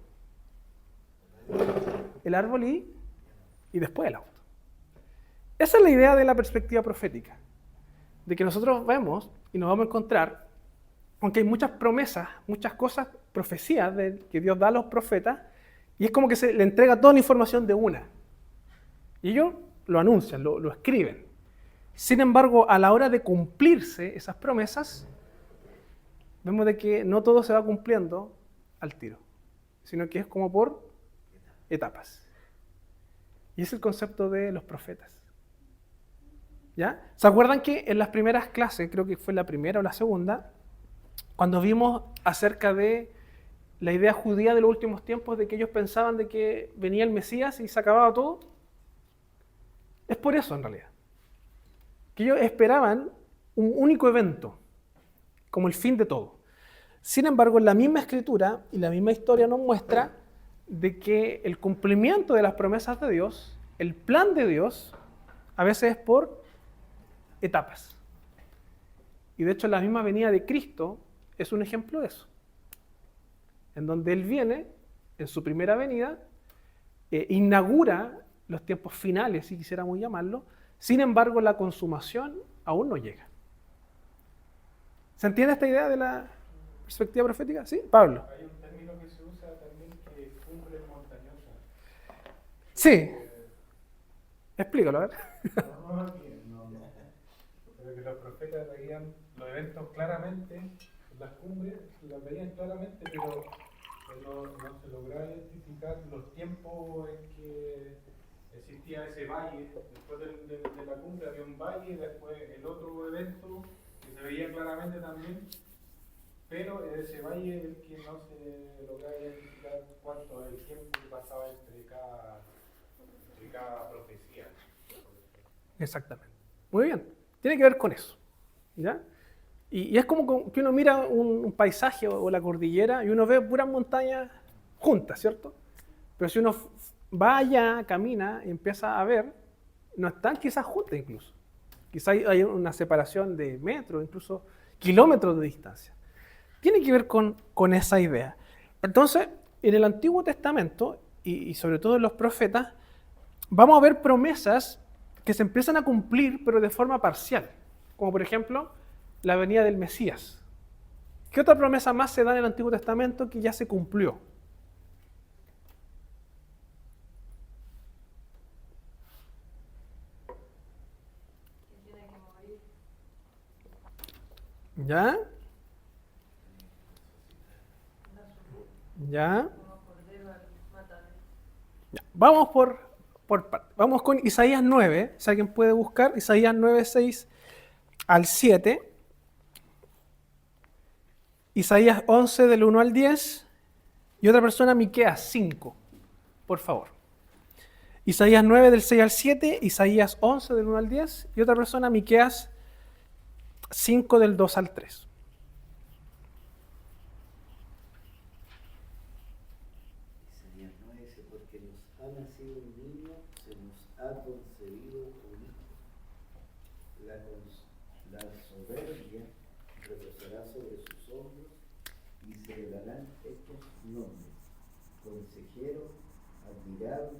El árbol y después el auto. Esa es la idea de la perspectiva profética, de que nosotros vemos y nos vamos a encontrar, aunque hay muchas promesas, muchas cosas, profecías que Dios da a los profetas, y es como que se le entrega toda la información de una. Y ellos lo anuncian, lo escriben. Sin embargo, a la hora de cumplirse esas promesas, vemos de que no todo se va cumpliendo al tiro, sino que es como por etapas. Y es el concepto de los profetas. ¿Ya? ¿Se acuerdan que en las primeras clases, creo que fue la primera o la segunda, cuando vimos acerca de la idea judía de los últimos tiempos de que ellos pensaban de que venía el Mesías y se acababa todo. Es por eso en realidad. Que ellos esperaban un único evento, como el fin de todo. Sin embargo, la misma escritura y la misma historia nos muestra de que el cumplimiento de las promesas de Dios, el plan de Dios, a veces es por etapas. Y de hecho la misma venida de Cristo es un ejemplo de eso. En donde Él viene, en su primera venida, inaugura los tiempos finales, si quisiéramos llamarlo. Sin embargo, la consumación aún no llega. ¿Se entiende esta idea de la perspectiva profética? ¿Sí? Pablo. Hay un término que se usa también que es cumbre montañosa. Sí. Explícalo, a ver. Pero que los profetas veían los eventos claramente, las cumbres las veían claramente, pero no se lograba identificar los tiempos en que existía ese valle. Después de la cumbre había un valle, después el otro evento que se veía claramente también, pero ese valle es el que no se lograba identificar cuánto es el tiempo que pasaba entre cada profecía. Exactamente. Muy bien. Tiene que ver con eso. ¿Ya? Y es como que uno mira un paisaje o la cordillera y uno ve puras montañas juntas, ¿cierto? Pero si uno va allá, camina y empieza a ver, no están quizás juntas incluso. Quizás hay una separación de metros, incluso kilómetros de distancia. Tiene que ver con esa idea. Entonces, en el Antiguo Testamento, y sobre todo en los profetas, vamos a ver promesas que se empiezan a cumplir, pero de forma parcial. Como por ejemplo, la venida del Mesías. ¿Qué otra promesa más se da en el Antiguo Testamento que ya se cumplió? Que tiene que morir ¿Ya? ¿Ya? como cordero al matadero. Ya. Vamos por partes. Vamos con Isaías 9, si alguien puede buscar, Isaías 9, 6 al 7. Isaías 11 del 1 al 10 y otra persona Miqueas 5, por favor. Isaías 9 del 6 al 7, Isaías 11 del 1 al 10 y otra persona Miqueas 5 del 2 al 3. Isaías 9 dice, porque nos ha nacido un niño, se nos ha concebido un hijo. La soberbia reposará sobre sus hombros y se le darán estos nombres: Consejero, admirable,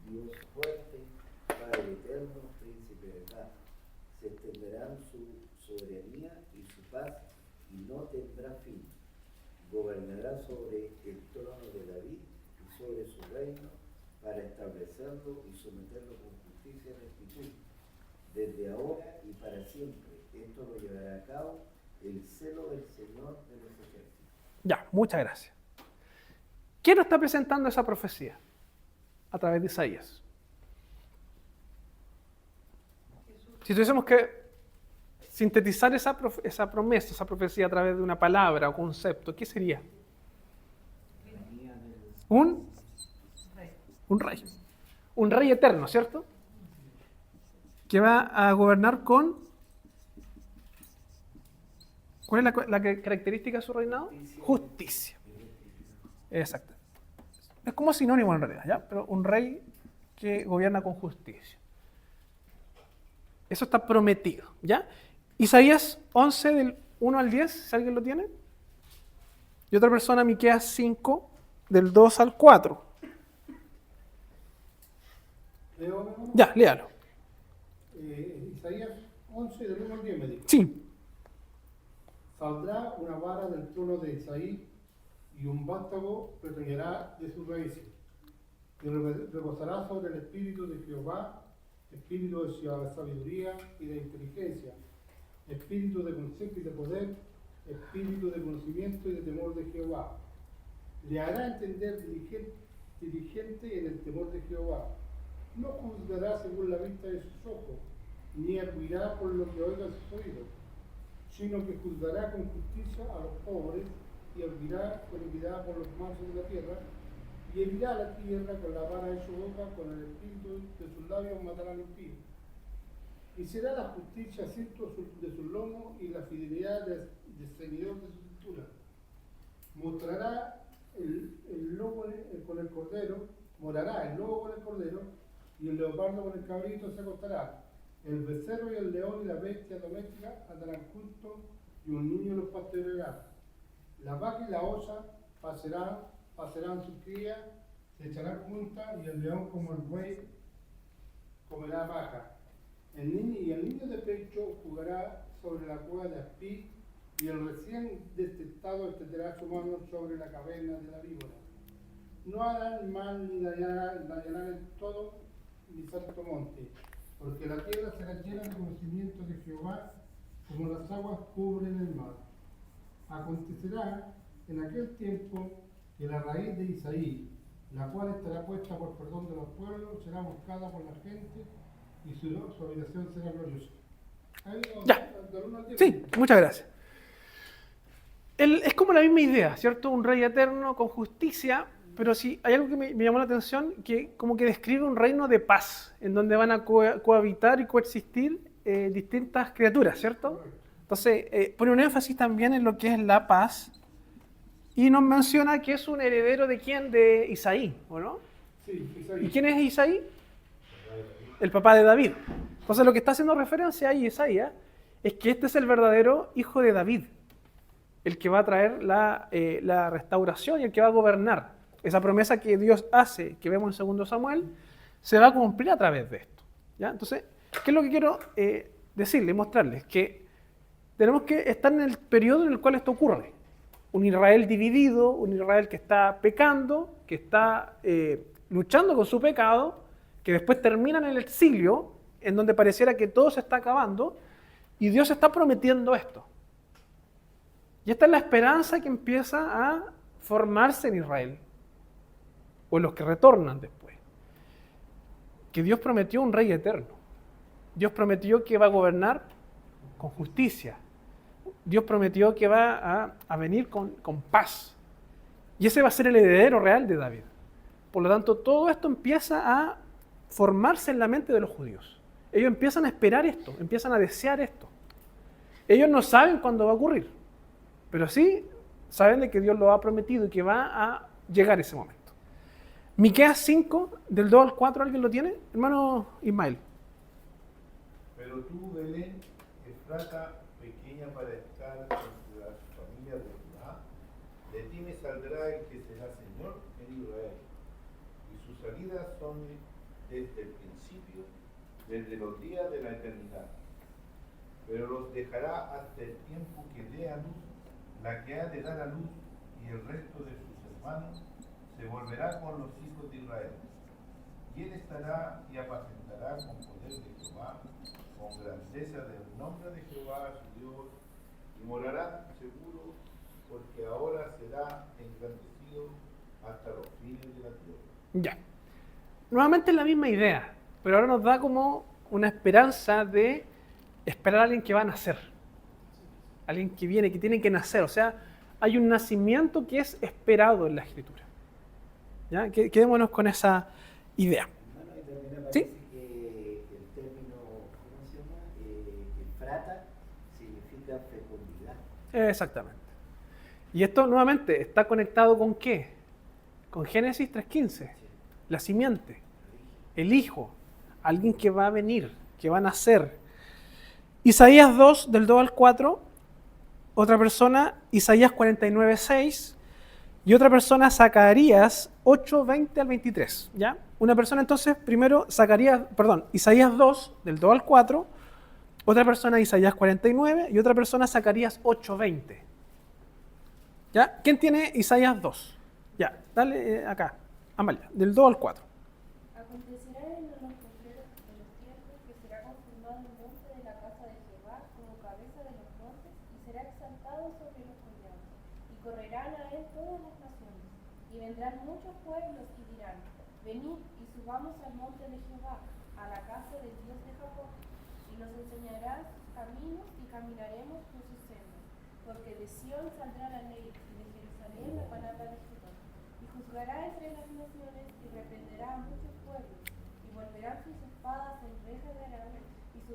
Dios fuerte, Padre eterno, príncipe de paz. Se extenderán su soberanía y su paz y no tendrá fin. Gobernará sobre el trono de David y sobre su reino para establecerlo y someterlo con justicia y rectitud, desde ahora y para siempre. Esto lo llevará a cabo el celo del Señor de los ejércitos. Ya, muchas gracias. ¿Quién nos está presentando esa profecía? A través de Isaías. Si tuviésemos que sintetizar esa promesa, esa profecía a través de una palabra o concepto, ¿qué sería? Un rey. Un rey eterno, ¿cierto? Que va a gobernar con... ¿Cuál es la característica de su reinado? Justicia. Exacto. Es como sinónimo en realidad, ¿ya? Pero un rey que gobierna con justicia. Eso está prometido, ¿ya? Isaías 11 del 1 al 10, si alguien lo tiene. Y otra persona, Miqueas 5 del 2 al 4. ¿Leo, hermano? Ya, léalo. Isaías 11 del 1 al 10 me dijo. Sí. Saldrá una vara del trono de Isaí y un vástago retoñará de sus raíces. Y reposará sobre el espíritu de Jehová, espíritu de sabiduría y de inteligencia, espíritu de consejo y de poder, espíritu de conocimiento y de temor de Jehová. Le hará entender diligente en el temor de Jehová. No juzgará según la vista de sus ojos, ni arguirá por lo que oiga sus oídos, sino que juzgará con justicia a los pobres y hervirá con equidad por los mansos de la tierra, y herirá la tierra con la vara de su boca, con el espíritu de sus labios matará al impío. Y será la justicia cinto de sus lomos y la fidelidad de ceñidor de su cintura. Mostrará el lobo con el cordero, morará el lobo con el cordero, y el leopardo con el cabrito se acostará. El becerro y el león y la bestia doméstica andarán juntos, y un niño los pastoreará. La vaca y la osa pasarán sus crías, se echarán juntas, y el león como el buey comerá paja. El niño de pecho jugará sobre la cueva de aspí, y el recién destetado extenderá su mano sobre la caverna de la víbora. No harán mal ni dañarán en todo mi santo monte, porque la tierra será llena de conocimiento de Jehová, como las aguas cubren el mar. Acontecerá en aquel tiempo que la raíz de Isaí, la cual estará puesta por perdón de los pueblos, será buscada por la gente, y su habitación será gloriosa. Ya. Sí, muchas gracias. Es como la misma idea, ¿cierto? Un rey eterno con justicia, pero sí hay algo que me llamó la atención, que como que describe un reino de paz, en donde van a cohabitar y coexistir distintas criaturas, ¿cierto? Entonces, pone un énfasis también en lo que es la paz, y nos menciona que es un heredero de quién, de Isaí, ¿o no? Sí, Isaí. ¿Y quién es Isaí? El papá de David. Entonces, lo que está haciendo referencia ahí Isaías es que este es el verdadero hijo de David, el que va a traer la restauración y el que va a gobernar. Esa promesa que Dios hace, que vemos en 2 Samuel, se va a cumplir a través de esto. ¿Ya? Entonces, ¿qué es lo que quiero decirles, mostrarles? Que tenemos que estar en el periodo en el cual esto ocurre. Un Israel dividido, un Israel que está pecando, que está luchando con su pecado, que después termina en el exilio, en donde pareciera que todo se está acabando, y Dios está prometiendo esto. Y esta es la esperanza que empieza a formarse en Israel, o en los que retornan después. Que Dios prometió un rey eterno. Dios prometió que va a gobernar con justicia. Dios prometió que va a venir con paz. Y ese va a ser el heredero real de David. Por lo tanto, todo esto empieza a formarse en la mente de los judíos. Ellos empiezan a esperar esto, empiezan a desear esto. Ellos no saben cuándo va a ocurrir, pero sí saben de que Dios lo ha prometido y que va a llegar ese momento. Miqueas 5, del 2 al 4, ¿alguien lo tiene? Hermano Ismael. Pero tú, Belén, Efrata, pequeña para estar entre las familias de Judá, de ti me saldrá el que será Señor en Israel, y sus salidas son desde el principio, desde los días de la eternidad. Pero los dejará hasta el tiempo que dé a luz la que ha de dar a luz, y el resto de sus hermanos se volverá con los hijos de Israel. Y él estará y apacentará con poder de Jehová, con grandeza del nombre de Jehová su Dios, y morará seguro, porque ahora será engrandecido hasta los fines de la tierra. Ya. Nuevamente es la misma idea, pero ahora nos da como una esperanza de esperar a alguien que va a nacer. Alguien que viene, que tiene que nacer. O sea, hay un nacimiento que es esperado en la Escritura. ¿Ya? Quedémonos con esa idea. Hermano, y también aparece ¿Sí? que el término, ¿cómo se llama? Efrata significa fecundidad. Exactamente. Y esto nuevamente está conectado con ¿qué? Con Génesis 3:15. La simiente, el hijo, alguien que va a venir, que va a nacer. Isaías 2, del 2 al 4, otra persona, Isaías 49:6, y otra persona, Zacarías 8, 20 al 23. ¿Ya? Una persona entonces, primero, Isaías 2, del 2 al 4, otra persona, Isaías 49, y otra persona, Zacarías 8, 20. ¿Ya? ¿Quién tiene Isaías 2? Ya, dale acá, Amalia, del 2 al 4. Acontecerá en los postreros de los tiempos que será confirmado el monte de la casa de Jehová como cabeza de los montes, y será exaltado sobre los collados, y correrán a él todas las naciones, y vendrán muchos pueblos y dirán: venid y subamos al monte de Jehová, a la casa del Dios de Jacob, y nos enseñará caminos y caminaremos por sus sendas, porque de Sión saldrá la ley, y de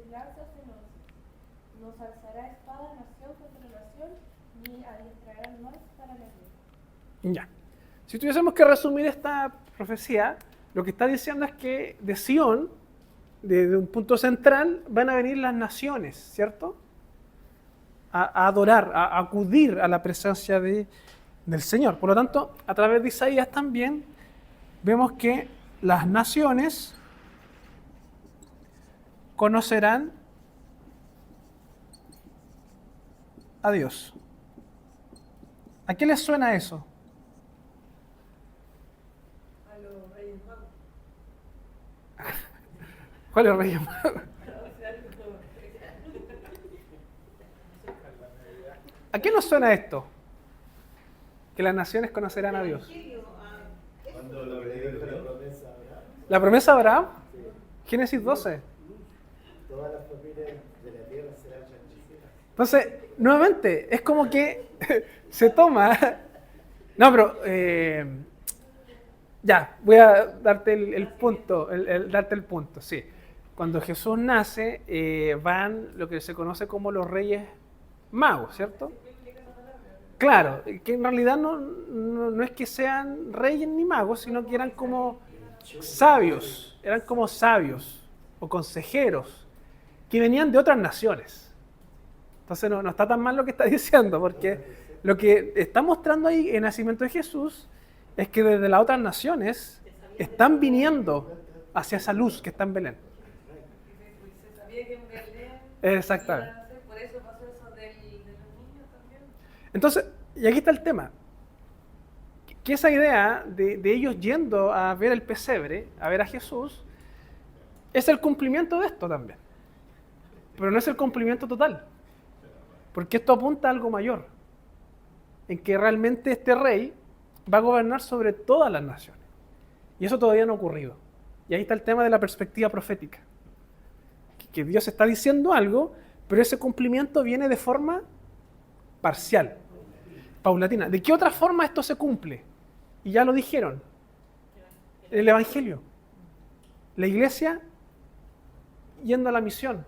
ni lanzas en once. No se alzará espada nación contra nación, ni adiestrarán más para la guerra. Ya. Si tuviésemos que resumir esta profecía, lo que está diciendo es que de Sion, de un punto central, van a venir las naciones, ¿cierto? A adorar, a acudir a la presencia del Señor. Por lo tanto, a través de Isaías también vemos que las naciones conocerán a Dios. ¿A qué les suena eso? A los Reyes Magos. ¿Cuál es el rey magos? ¿A qué nos suena esto? Que las naciones conocerán a Dios. Cuando lo predicó Dios, La promesa de Abraham, Génesis 12. Todas las familias de la tierra serán hechiceras. Entonces, nuevamente, es como que se toma... No, pero... ya, voy a darte el punto, darte el punto, sí. Cuando Jesús nace, van lo que se conoce como los Reyes Magos, ¿cierto? Claro, que en realidad no es que sean reyes ni magos, sino que eran como sabios o consejeros que venían de otras naciones. Entonces no está tan mal lo que está diciendo, porque lo que está mostrando ahí en el nacimiento de Jesús es que desde las otras naciones están viniendo hacia esa luz que está en Belén. Se sabía que en Belén Exactamente. iban a nacer, por eso pasó eso de los niños también. Entonces, y aquí está el tema, que esa idea de ellos yendo a ver el pesebre, a ver a Jesús, es el cumplimiento de esto también. Pero no es el cumplimiento total, porque esto apunta a algo mayor, en que realmente este rey va a gobernar sobre todas las naciones. Y eso todavía no ha ocurrido. Y ahí está el tema de la perspectiva profética, que Dios está diciendo algo, pero ese cumplimiento viene de forma parcial, paulatina. ¿De qué otra forma esto se cumple? Y ya lo dijeron. El Evangelio. La iglesia yendo a la misión.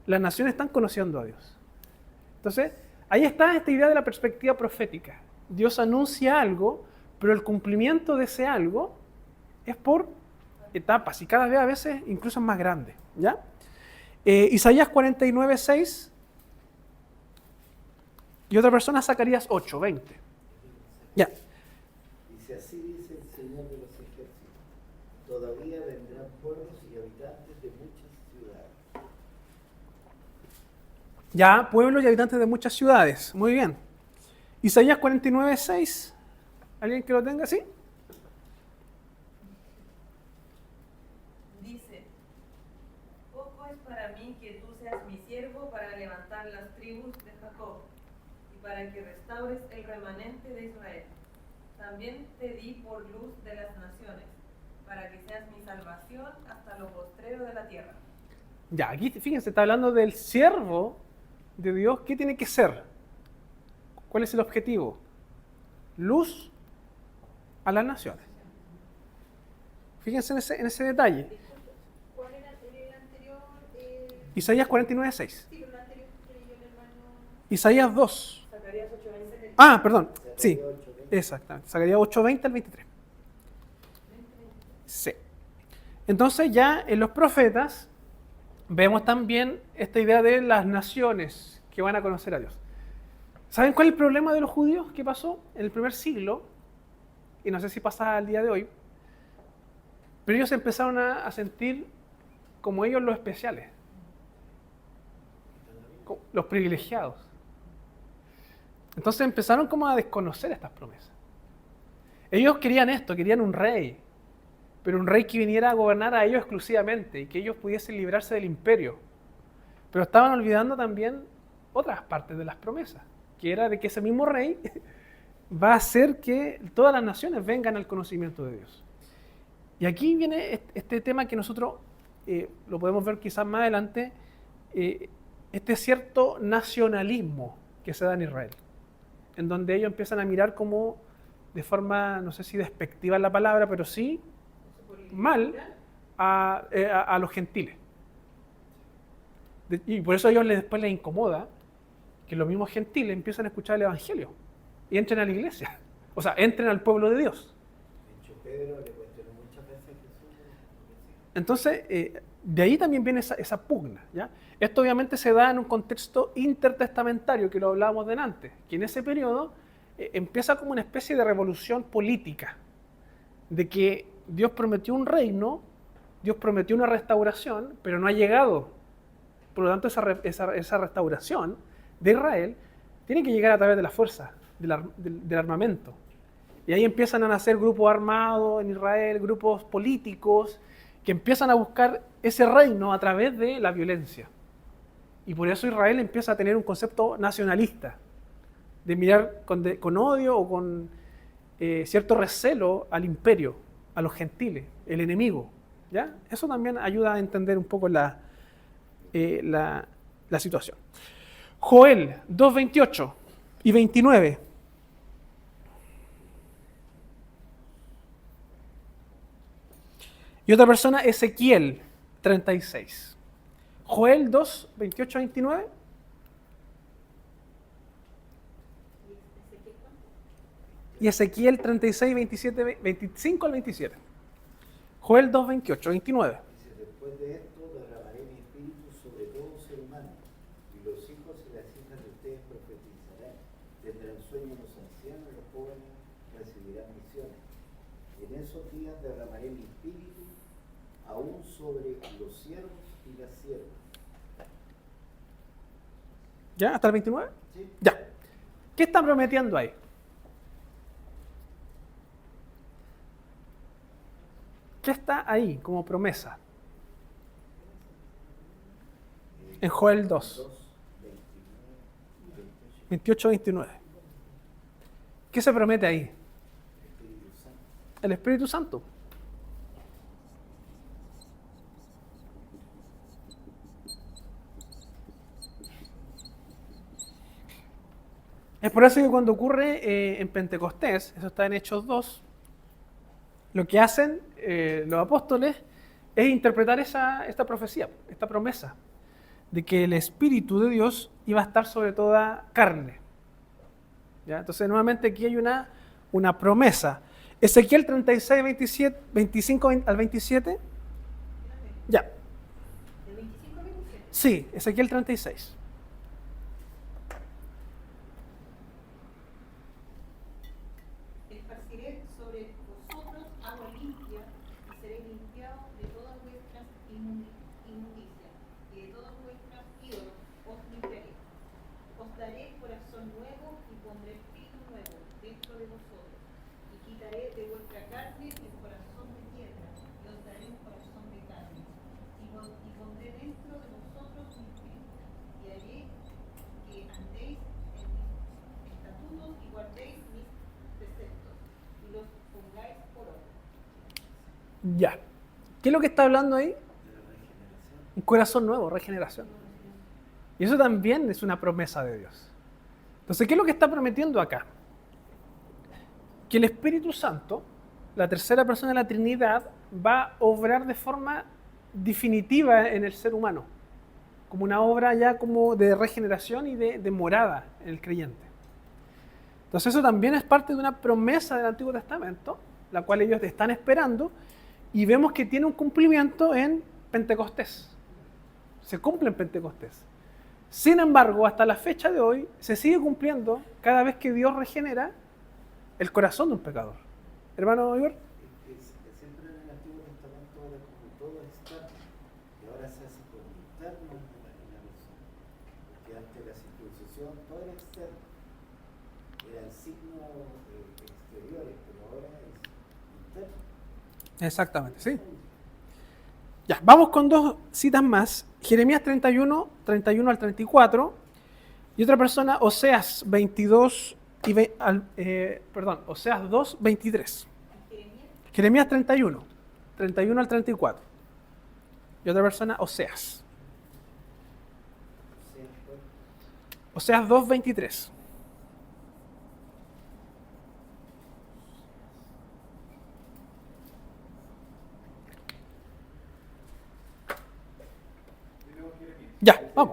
Las naciones están conociendo a Dios. Entonces, ahí está esta idea de la perspectiva profética. Dios anuncia algo, pero el cumplimiento de ese algo es por etapas y cada vez a veces incluso es más grande. ¿Ya? Isaías 49:6 y otra persona Zacarías 8:20. Ya. Dice, así dice el Señor de los ejércitos, todavía vendrán pueblos y habitantes de muchas ciudades. Ya, pueblos y habitantes de muchas ciudades. Muy bien. Isaías 49:6. ¿Alguien que lo tenga? ¿Sí? Dice, poco es para mí que tú seas mi siervo para levantar las tribus de Jacob y para que restaures el remanente de Israel. También te di por luz de las naciones, para que seas mi salvación hasta lo postrero de la tierra. Ya, aquí fíjense, está hablando del siervo de Dios. ¿Qué tiene que ser? ¿Cuál es el objetivo? Luz a las naciones. Fíjense en ese detalle. ¿Cuál era el anterior? Isaías 49:6. Sí, pero el anterior que leyó el hermano. Isaías 2. Zacarías 8:20. Ah, perdón. Sí, Zacarías 8:20. exactamente. Zacarías 8:20 al 23. Sí. Entonces ya en los profetas vemos también esta idea de las naciones que van a conocer a Dios. ¿Saben cuál es el problema de los judíos? ¿Qué pasó en el primer siglo? Y no sé si pasa al día de hoy. Pero ellos empezaron a sentir como ellos los especiales, los privilegiados. Entonces empezaron como a desconocer estas promesas. Ellos querían esto, querían un rey, pero un rey que viniera a gobernar a ellos exclusivamente y que ellos pudiesen librarse del imperio. Pero estaban olvidando también otras partes de las promesas, que era de que ese mismo rey va a hacer que todas las naciones vengan al conocimiento de Dios. Y aquí viene este tema que nosotros lo podemos ver quizás más adelante, este cierto nacionalismo que se da en Israel, en donde ellos empiezan a mirar como de forma, no sé si despectiva es la palabra, pero sí mal a los gentiles. Y por eso a ellos después les incomoda que los mismos gentiles empiezan a escuchar el Evangelio y entren a la iglesia. O sea, entren al pueblo de Dios. De hecho, Pedro le cuestionó muchas veces a Jesús. Entonces, de ahí también viene esa pugna, ¿ya? Esto obviamente se da en un contexto intertestamentario, que lo hablábamos delante, que en ese periodo empieza como una especie de revolución política, de que Dios prometió un reino, Dios prometió una restauración, pero no ha llegado. Por lo tanto, esa restauración de Israel tiene que llegar a través de la fuerza, del armamento. Y ahí empiezan a nacer grupos armados en Israel, grupos políticos, que empiezan a buscar ese reino a través de la violencia. Y por eso Israel empieza a tener un concepto nacionalista, de mirar con odio o con cierto recelo al imperio, a los gentiles, el enemigo. ¿Ya? Eso también ayuda a entender un poco la situación. Joel 2:28 y 29. Y otra persona, Ezequiel 36. Joel 2, 28 a 29. Y Ezequiel 36, 27, 25 al 27. Joel 2, 28, 29. Dice, después de esto derramaré mi espíritu sobre todo ser humano, y los hijos y las hijas de ustedes profetizarán, tendrán sueños los ancianos, los jóvenes recibirán visiones. En esos días derramaré mi espíritu aún sobre los siervos y las siervas. ¿Ya? ¿Hasta el 29? ¿Sí? Ya. ¿Qué está prometiendo ahí? ¿Qué está ahí como promesa? En Joel 2, 28-29. ¿Qué se promete ahí? El Espíritu Santo. Es por eso que cuando ocurre en Pentecostés, eso está en Hechos 2, lo que hacen los apóstoles es interpretar esta profecía, esta promesa, de que el Espíritu de Dios iba a estar sobre toda carne. ¿Ya? Entonces, nuevamente aquí hay una promesa. Ezequiel 36, 27, 25 al 27. Ya. ¿De 25 a 27? Sí, Ezequiel 36. Esparciré sobre vosotros agua limpia y seréis limpiados de todas vuestras inmundicias y de todos vuestros ídolos os limpiaré. Os daré corazón nuevo y pondré espíritu nuevo dentro de vosotros y quitaré de vuestra carne el corazón de piedra y os daré un corazón de carne y pondré dentro de vosotros mi espíritu y haré que andéis en mis estatutos y guardéis mis preceptos y los pongáis por obra. Ya. ¿Qué es lo que está hablando ahí? Un corazón nuevo, regeneración. Y eso también es una promesa de Dios. Entonces, ¿qué es lo que está prometiendo acá? Que el Espíritu Santo, la tercera persona de la Trinidad, va a obrar de forma definitiva en el ser humano, como una obra ya como de regeneración y de morada en el creyente. Entonces eso también es parte de una promesa del Antiguo Testamento, la cual ellos están esperando, y vemos que tiene un cumplimiento en Pentecostés. Se cumple en Pentecostés. Sin embargo, hasta la fecha de hoy, se sigue cumpliendo cada vez que Dios regenera el corazón de un pecador. Hermano Igor. Siempre en el Antiguo Testamento era como todo externo, y ahora se hace como interno en la persona. Porque antes la circuncisión todo era externo, eran signos exteriores, pero ahora es interno. Exactamente, sí. Ya, vamos con dos citas más. Jeremías 31, 31 al 34. Y otra persona, Oseas 22 Oseas 2, 23. Jeremías 31, 31 al 34. Y otra persona, Oseas. Oseas 2, 23. Ya, vamos.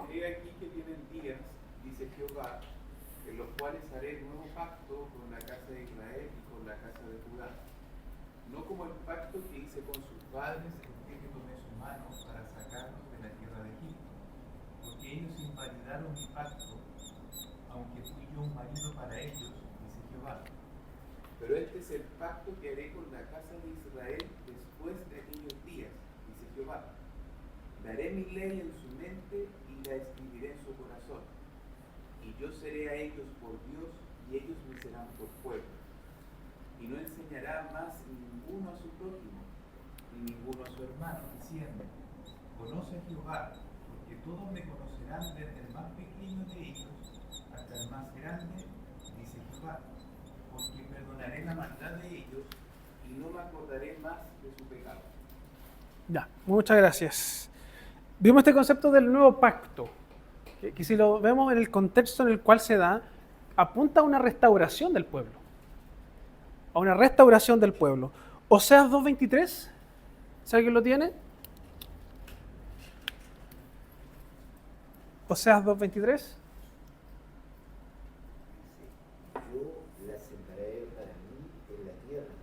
no como el pacto que hice con sus padres el día que tomé su mano para sacarlos de la tierra de Egipto, porque ellos invalidaron mi pacto, aunque fui yo un marido para ellos, dice Jehová. Pero este es el pacto que haré con la casa de Israel después de aquellos días, dice Jehová. Daré mi ley en su mente y la escribiré en su corazón. Y yo seré a ellos por Dios y ellos me serán por pueblo. Y no enseñará más ninguno a su prójimo, ni ninguno a su hermano, diciendo, conoce a Jehová, porque todos me conocerán desde el más pequeño de ellos hasta el más grande, dice Jehová, porque perdonaré la maldad de ellos y no me acordaré más de su pecado. Ya, muchas gracias. Vimos este concepto del nuevo pacto, que si lo vemos en el contexto en el cual se da, apunta a una restauración del pueblo. A una restauración del pueblo. Oseas 2:23, ¿si alguien lo tiene? Oseas 2:23. Yo la sembraré para mí en la tierra,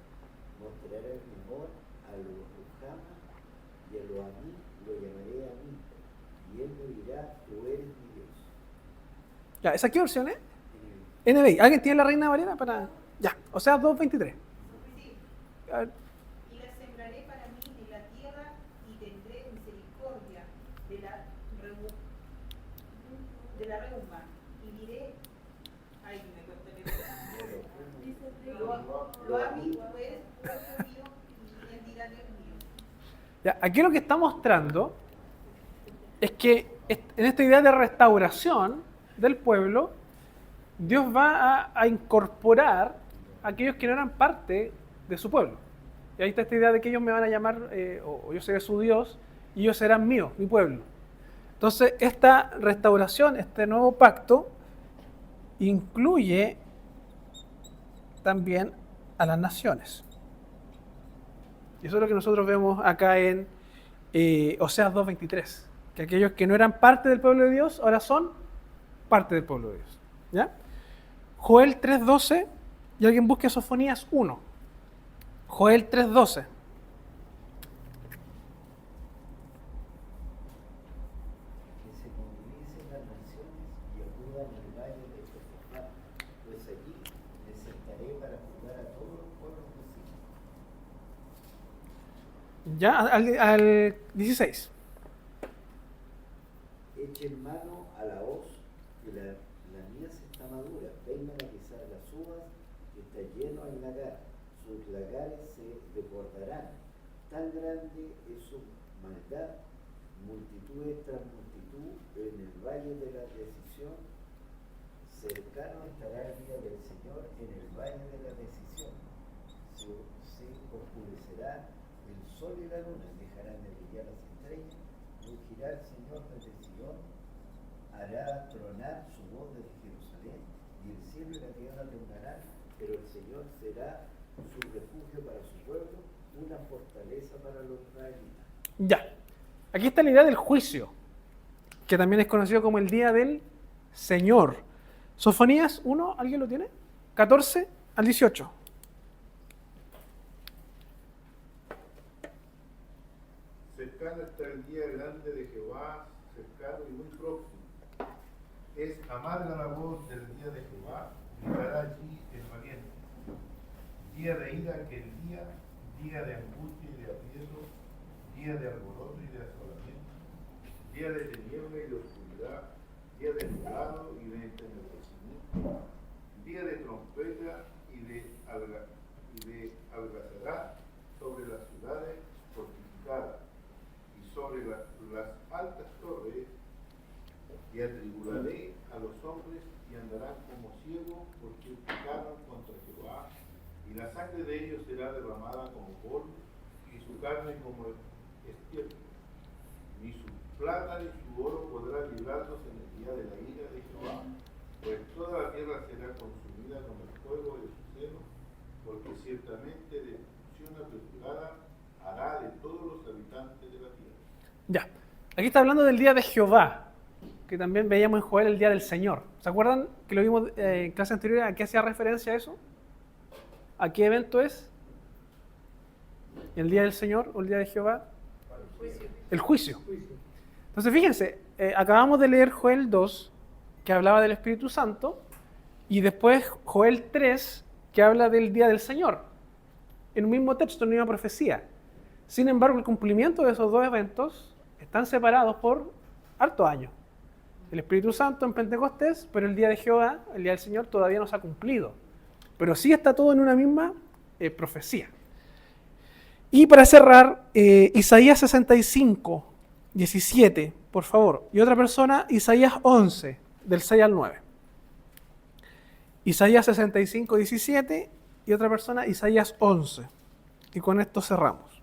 mostraré mi amor a los Ruhama y a lo a mí lo llamaré a mí, y él me dirá, tú eres mi Dios. Ya, ¿esa qué versión es? NBI. ¿Alguien tiene la Reina Valera para...? Ya, Oseas 2:23. Sí. A ver. Y la sembraré para mí en la tierra y tendré misericordia de la reuma y diré, ay, me cuesta leer. Lo a mí, tú eres pueblo mío y él dirá Dios mío. Ya, aquí lo que está mostrando es que en esta idea de restauración del pueblo, Dios va a incorporar a aquellos que no eran parte de su pueblo. Y ahí está esta idea de que ellos me van a llamar, o yo seré su Dios, y ellos serán míos, mi pueblo. Entonces, esta restauración, este nuevo pacto, incluye también a las naciones. Y eso es lo que nosotros vemos acá en Oseas 2:23, que aquellos que no eran parte del pueblo de Dios, ahora son parte del pueblo de Dios. ¿Ya? Joel 3:12, y alguien busque Sofonías 1. Joel 3:12. Que se movilicen las naciones y acudan al valle de Josafat, pues allí me sentaré para juzgar a todos los pueblos posibles. Ya, al 16. Echen mano a la hoz, que la mies está madura, vengan a pisar las uvas, que está lleno el lagar, sus lagares se desbordarán, tan grande es su maldad, multitudes tras multitud, en el valle de la decisión, cercano estará el día del Señor, en el valle de la decisión, se oscurecerá el sol y la luna, dejarán de brillar las estrellas, rugirá el Señor desde Sion, hará tronar su voz desde Jerusalén, y el cielo y la tierra temblarán, pero el Señor será su refugio para su pueblo, una fortaleza para los israelitas. Ya. Aquí está la idea del juicio, que también es conocido como el día del Señor. Sofonías 1, ¿alguien lo tiene? 14 al 18. Cercano está el día grande de Jehová, cercano y muy próximo. Es amarga la voz del día de Jehová, gritará allí el valiente. Día de ira aquel día de angustia y de aprieto, día de alboroto y de asolamiento, día de tiniebla y de oscuridad, día de nublado y de entenebrecimiento, día de trompeta y de algazará sobre las ciudades fortificadas y sobre las altas torres, y atribularé a los hombres y andarán como ciegos porque pecaron contra Jehová, y la sangre de ellos será derramada como polvo y su carne como estiércol. Ni su plata ni su oro podrá librarlos en el día de la ira de Jehová, pues toda la tierra será consumida con el fuego de su celo, porque ciertamente destrucción apresurada hará de todos los habitantes de la tierra. Ya. Aquí está hablando del día de Jehová, que también veíamos en Joel el día del Señor. ¿Se acuerdan que lo vimos en clase anterior? ¿A qué hacía referencia eso? ¿A qué evento es? ¿El día del Señor o el día de Jehová? El juicio. Entonces fíjense, acabamos de leer Joel 2, que hablaba del Espíritu Santo, y después Joel 3, que habla del día del Señor, en un mismo texto, en una misma profecía. Sin embargo, el cumplimiento de esos dos eventos están separados por hartos años. El Espíritu Santo en Pentecostés, pero el día de Jehová, el día del Señor, todavía no se ha cumplido. Pero sí está todo en una misma profecía. Y para cerrar, Isaías 65, 17, por favor. Y otra persona, Isaías 11, del 6 al 9. Isaías 65, 17 y otra persona, Isaías 11. Y con esto cerramos.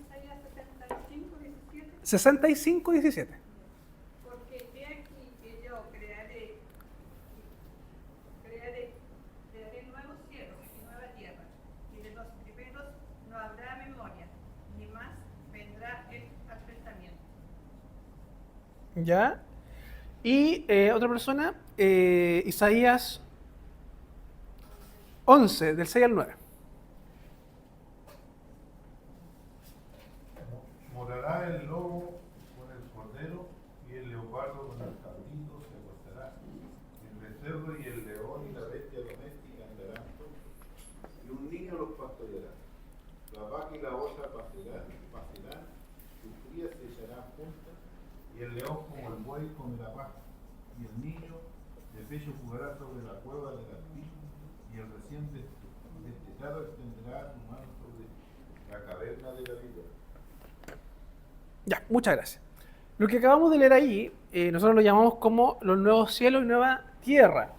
Isaías 65, 17. 65, 17. Porque he aquí que yo crearé nuevos cielos y nueva tierra, y de los primeros no habrá memoria, ni más vendrá el al pensamiento. ¿Ya? Y otra persona, Isaías 11, del 6 al 9. Morará el lobo con el cordero y el leopardo con el cabrito se acostará. El becerro y el león y la bestia doméstica andarán todos. Y un niño los pastoreará. La vaca y la osa pasarán, sus crías se echarán juntas, y el león como el buey comerá paja. Y el niño de pecho jugará sobre la cueva del altillo, y el recién destetado extenderá su mano sobre la caverna de la vida. Ya, muchas gracias. Lo que acabamos de leer ahí, nosotros lo llamamos como los nuevos cielos y nueva tierra.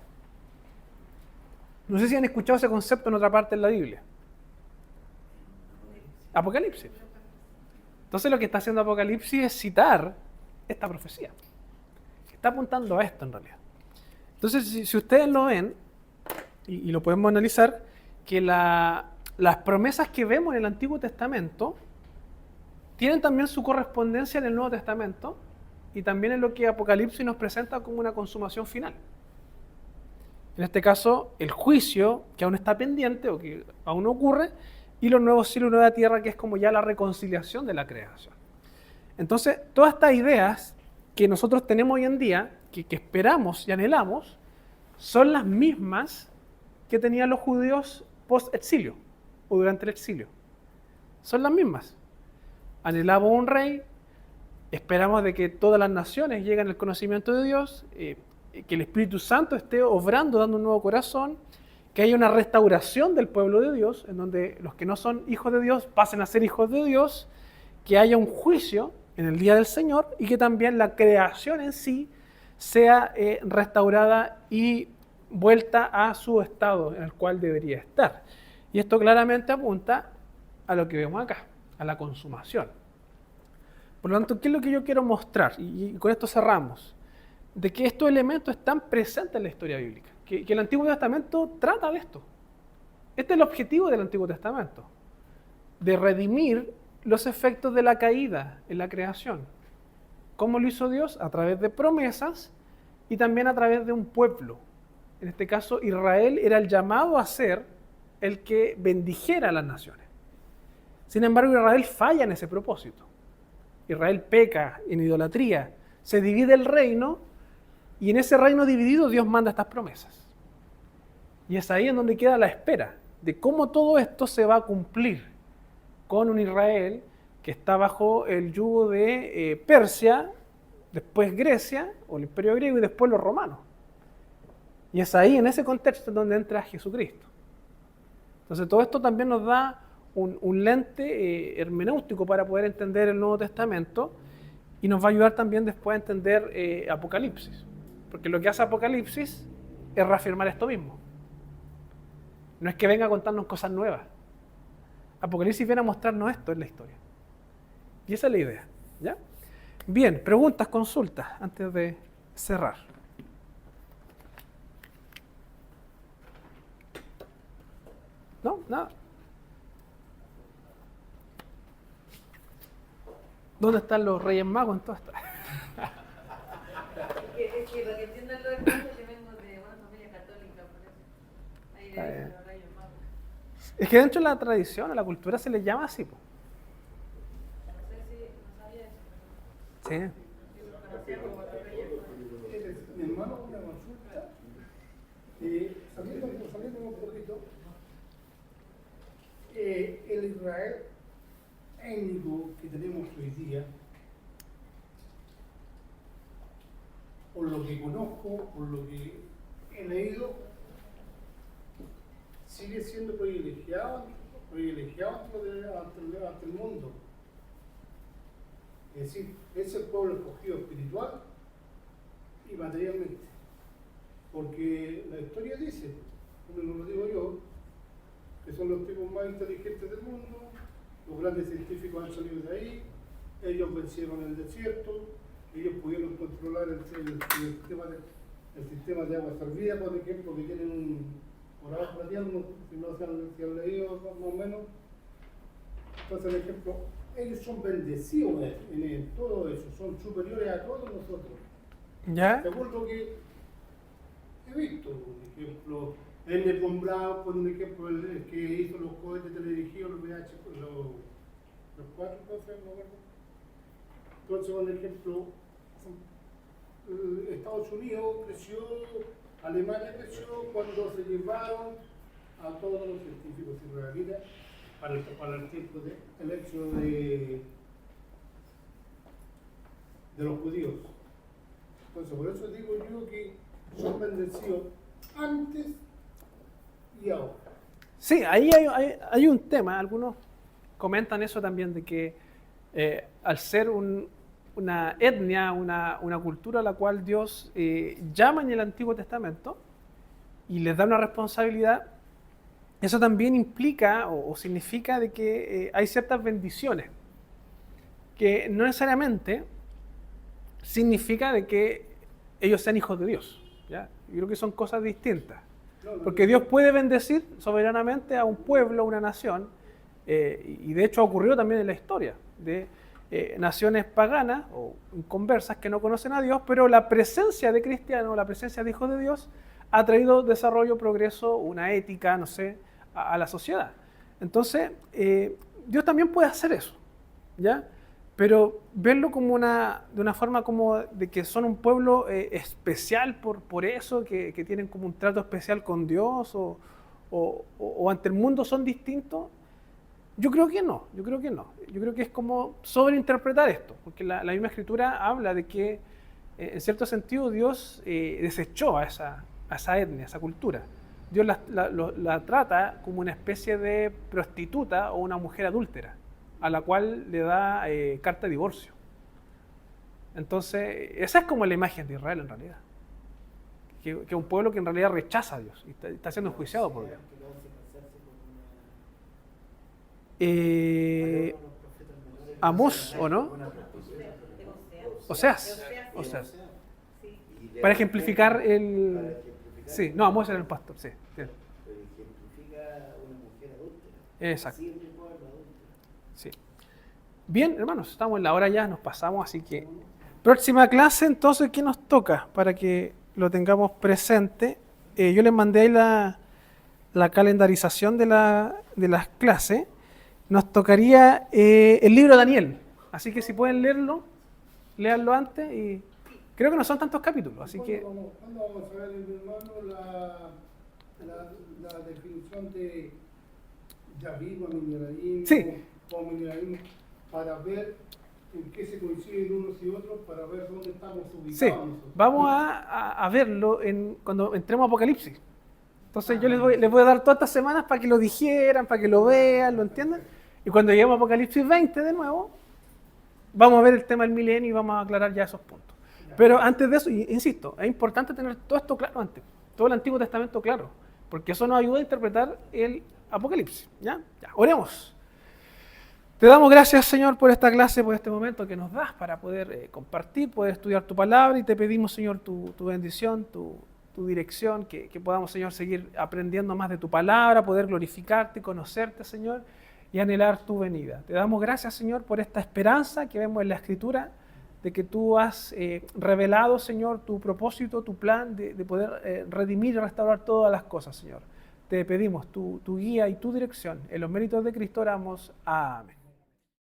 No sé si han escuchado ese concepto en otra parte de la Biblia. Apocalipsis. Entonces lo que está haciendo Apocalipsis es citar esta profecía. Está apuntando a esto en realidad. Entonces, si ustedes lo ven, y lo podemos analizar, que las promesas que vemos en el Antiguo Testamento tienen también su correspondencia en el Nuevo Testamento y también en lo que Apocalipsis nos presenta como una consumación final. En este caso, el juicio que aún está pendiente o que aún no ocurre, y los nuevos cielos y nueva tierra, que es como ya la reconciliación de la creación. Entonces, todas estas ideas que nosotros tenemos hoy en día, que esperamos y anhelamos, son las mismas que tenían los judíos post-exilio o durante el exilio. Son las mismas. Anhelamos un rey, esperamos de que todas las naciones lleguen al conocimiento de Dios, que el Espíritu Santo esté obrando, dando un nuevo corazón, que haya una restauración del pueblo de Dios, en donde los que no son hijos de Dios pasen a ser hijos de Dios, que haya un juicio en el día del Señor y que también la creación en sí sea restaurada y vuelta a su estado en el cual debería estar. Y esto claramente apunta a lo que vemos acá, a la consumación. Por lo tanto, ¿qué es lo que yo quiero mostrar? Y con esto cerramos. De que estos elementos están presentes en la historia bíblica. Que el Antiguo Testamento trata de esto. Este es el objetivo del Antiguo Testamento. De redimir los efectos de la caída en la creación. ¿Cómo lo hizo Dios? A través de promesas y también a través de un pueblo. En este caso, Israel era el llamado a ser el que bendijera a las naciones. Sin embargo, Israel falla en ese propósito. Israel peca en idolatría, se divide el reino y en ese reino dividido Dios manda estas promesas. Y es ahí en donde queda la espera de cómo todo esto se va a cumplir con un Israel que está bajo el yugo de Persia, después Grecia o el Imperio griego y después los romanos. Y es ahí, en ese contexto, en donde entra Jesucristo. Entonces todo esto también nos da un lente hermenéutico para poder entender el Nuevo Testamento y nos va a ayudar también después a entender Apocalipsis. Porque lo que hace Apocalipsis es reafirmar esto mismo. No es que venga a contarnos cosas nuevas. Apocalipsis viene a mostrarnos esto en la historia. Y esa es la idea. ¿Ya? Bien, preguntas, consultas, antes de cerrar. ¿No? Nada. ¿Dónde están los Reyes Magos en todo esto? Es que para que entiendan lo demás, yo vengo de una familia católica, por eso. Y Está de bien. los Reyes Magos. Es que dentro de la tradición, a la cultura se le llama así, po. No sé si no sabía eso. Sí. Yo lo conocía como los Reyes Magos. Mi hermano, una consulta, saliendo un poquito, el Israel étnico que tenemos hoy día, por lo que conozco, por lo que he leído, sigue siendo privilegiado ante el mundo. Es decir, es el pueblo escogido espiritual y materialmente. Porque la historia dice, como lo digo yo, que son los tipos más inteligentes del mundo, los grandes científicos han salido de ahí, ellos vencieron el desierto, ellos pudieron controlar el sistema de agua servida, por ejemplo, que tienen por agua plateando, si no se han leído más o menos. Entonces, por ejemplo, ellos son bendecidos en todo eso, son superiores a todos nosotros. ¿Ya? Según lo que he visto, por ejemplo, Ernest von Braun, por un ejemplo, el que hizo los cohetes teledirigidos, los VH, los 4 cosas, ¿no? Entonces, por ejemplo, Estados Unidos creció, Alemania creció cuando se llevaron a todos los científicos israelitas para el tiempo del éxodo de los judíos. Entonces, por eso digo yo que son bendecidos antes y ahora. Sí, ahí hay un tema, algunos comentan eso también, de que al ser una etnia, una cultura a la cual Dios llama en el Antiguo Testamento y les da una responsabilidad, eso también implica o significa de que hay ciertas bendiciones, que no necesariamente significa de que ellos sean hijos de Dios, ¿ya? Yo creo que son cosas distintas. Porque Dios puede bendecir soberanamente a un pueblo, a una nación, y de hecho ha ocurrido también en la historia de naciones paganas o inconversas que no conocen a Dios, pero la presencia de cristianos, la presencia de hijos de Dios, ha traído desarrollo, progreso, una ética, no sé, a la sociedad. Entonces, Dios también puede hacer eso, ¿ya? Pero verlo como de una forma como de que son un pueblo especial por eso, que tienen como un trato especial con Dios o ante el mundo son distintos, yo creo que no. Yo creo que es como sobreinterpretar esto, porque la misma Escritura habla de que en cierto sentido Dios desechó a esa etnia, a esa cultura. Dios la trata como una especie de prostituta o una mujer adúltera, a la cual le da carta de divorcio. Entonces, esa es como la imagen de Israel en realidad. Que es un pueblo que en realidad rechaza a Dios y está siendo enjuiciado por Dios. Amós, ¿o no? Oseas. Para ejemplificar el... Sí, no, Amós era el pastor, sí. Ejemplifica una mujer adúltera. Exacto. Siempre pueblo adúltero. Sí. Bien, hermanos, estamos en la hora ya, nos pasamos, así que próxima clase, entonces, ¿qué nos toca? Para que lo tengamos presente. Yo les mandé ahí la calendarización de las clases. Nos tocaría el libro de Daniel, así que si pueden leerlo, léanlo antes y creo que no son tantos capítulos, así que... ¿Cuándo vamos a ver, mi hermano, la definición de Yavid, Amineraim, Sí. o Amineraim, para ver en qué se coinciden unos y otros, para ver dónde estamos ubicados Sí, nosotros? vamos a verlo cuando entremos a Apocalipsis. Entonces yo les voy a dar todas estas semanas para que lo digieran, para que lo vean, lo entiendan. Y cuando lleguemos a Apocalipsis 20 de nuevo, vamos a ver el tema del milenio y vamos a aclarar ya esos puntos. Pero antes de eso, insisto, es importante tener todo esto claro antes, todo el Antiguo Testamento claro, porque eso nos ayuda a interpretar el Apocalipsis. ¿Ya? Oremos. Te damos gracias, Señor, por esta clase, por este momento que nos das para poder compartir, poder estudiar tu palabra, y te pedimos, Señor, tu bendición, tu dirección, que podamos, Señor, seguir aprendiendo más de tu palabra, poder glorificarte, conocerte, Señor, y anhelar tu venida. Te damos gracias, Señor, por esta esperanza que vemos en la Escritura, de que tú has revelado, Señor, tu propósito, tu plan de poder redimir y restaurar todas las cosas, Señor. te pedimos tu guía y tu dirección. En los méritos de Cristo oramos. Amén.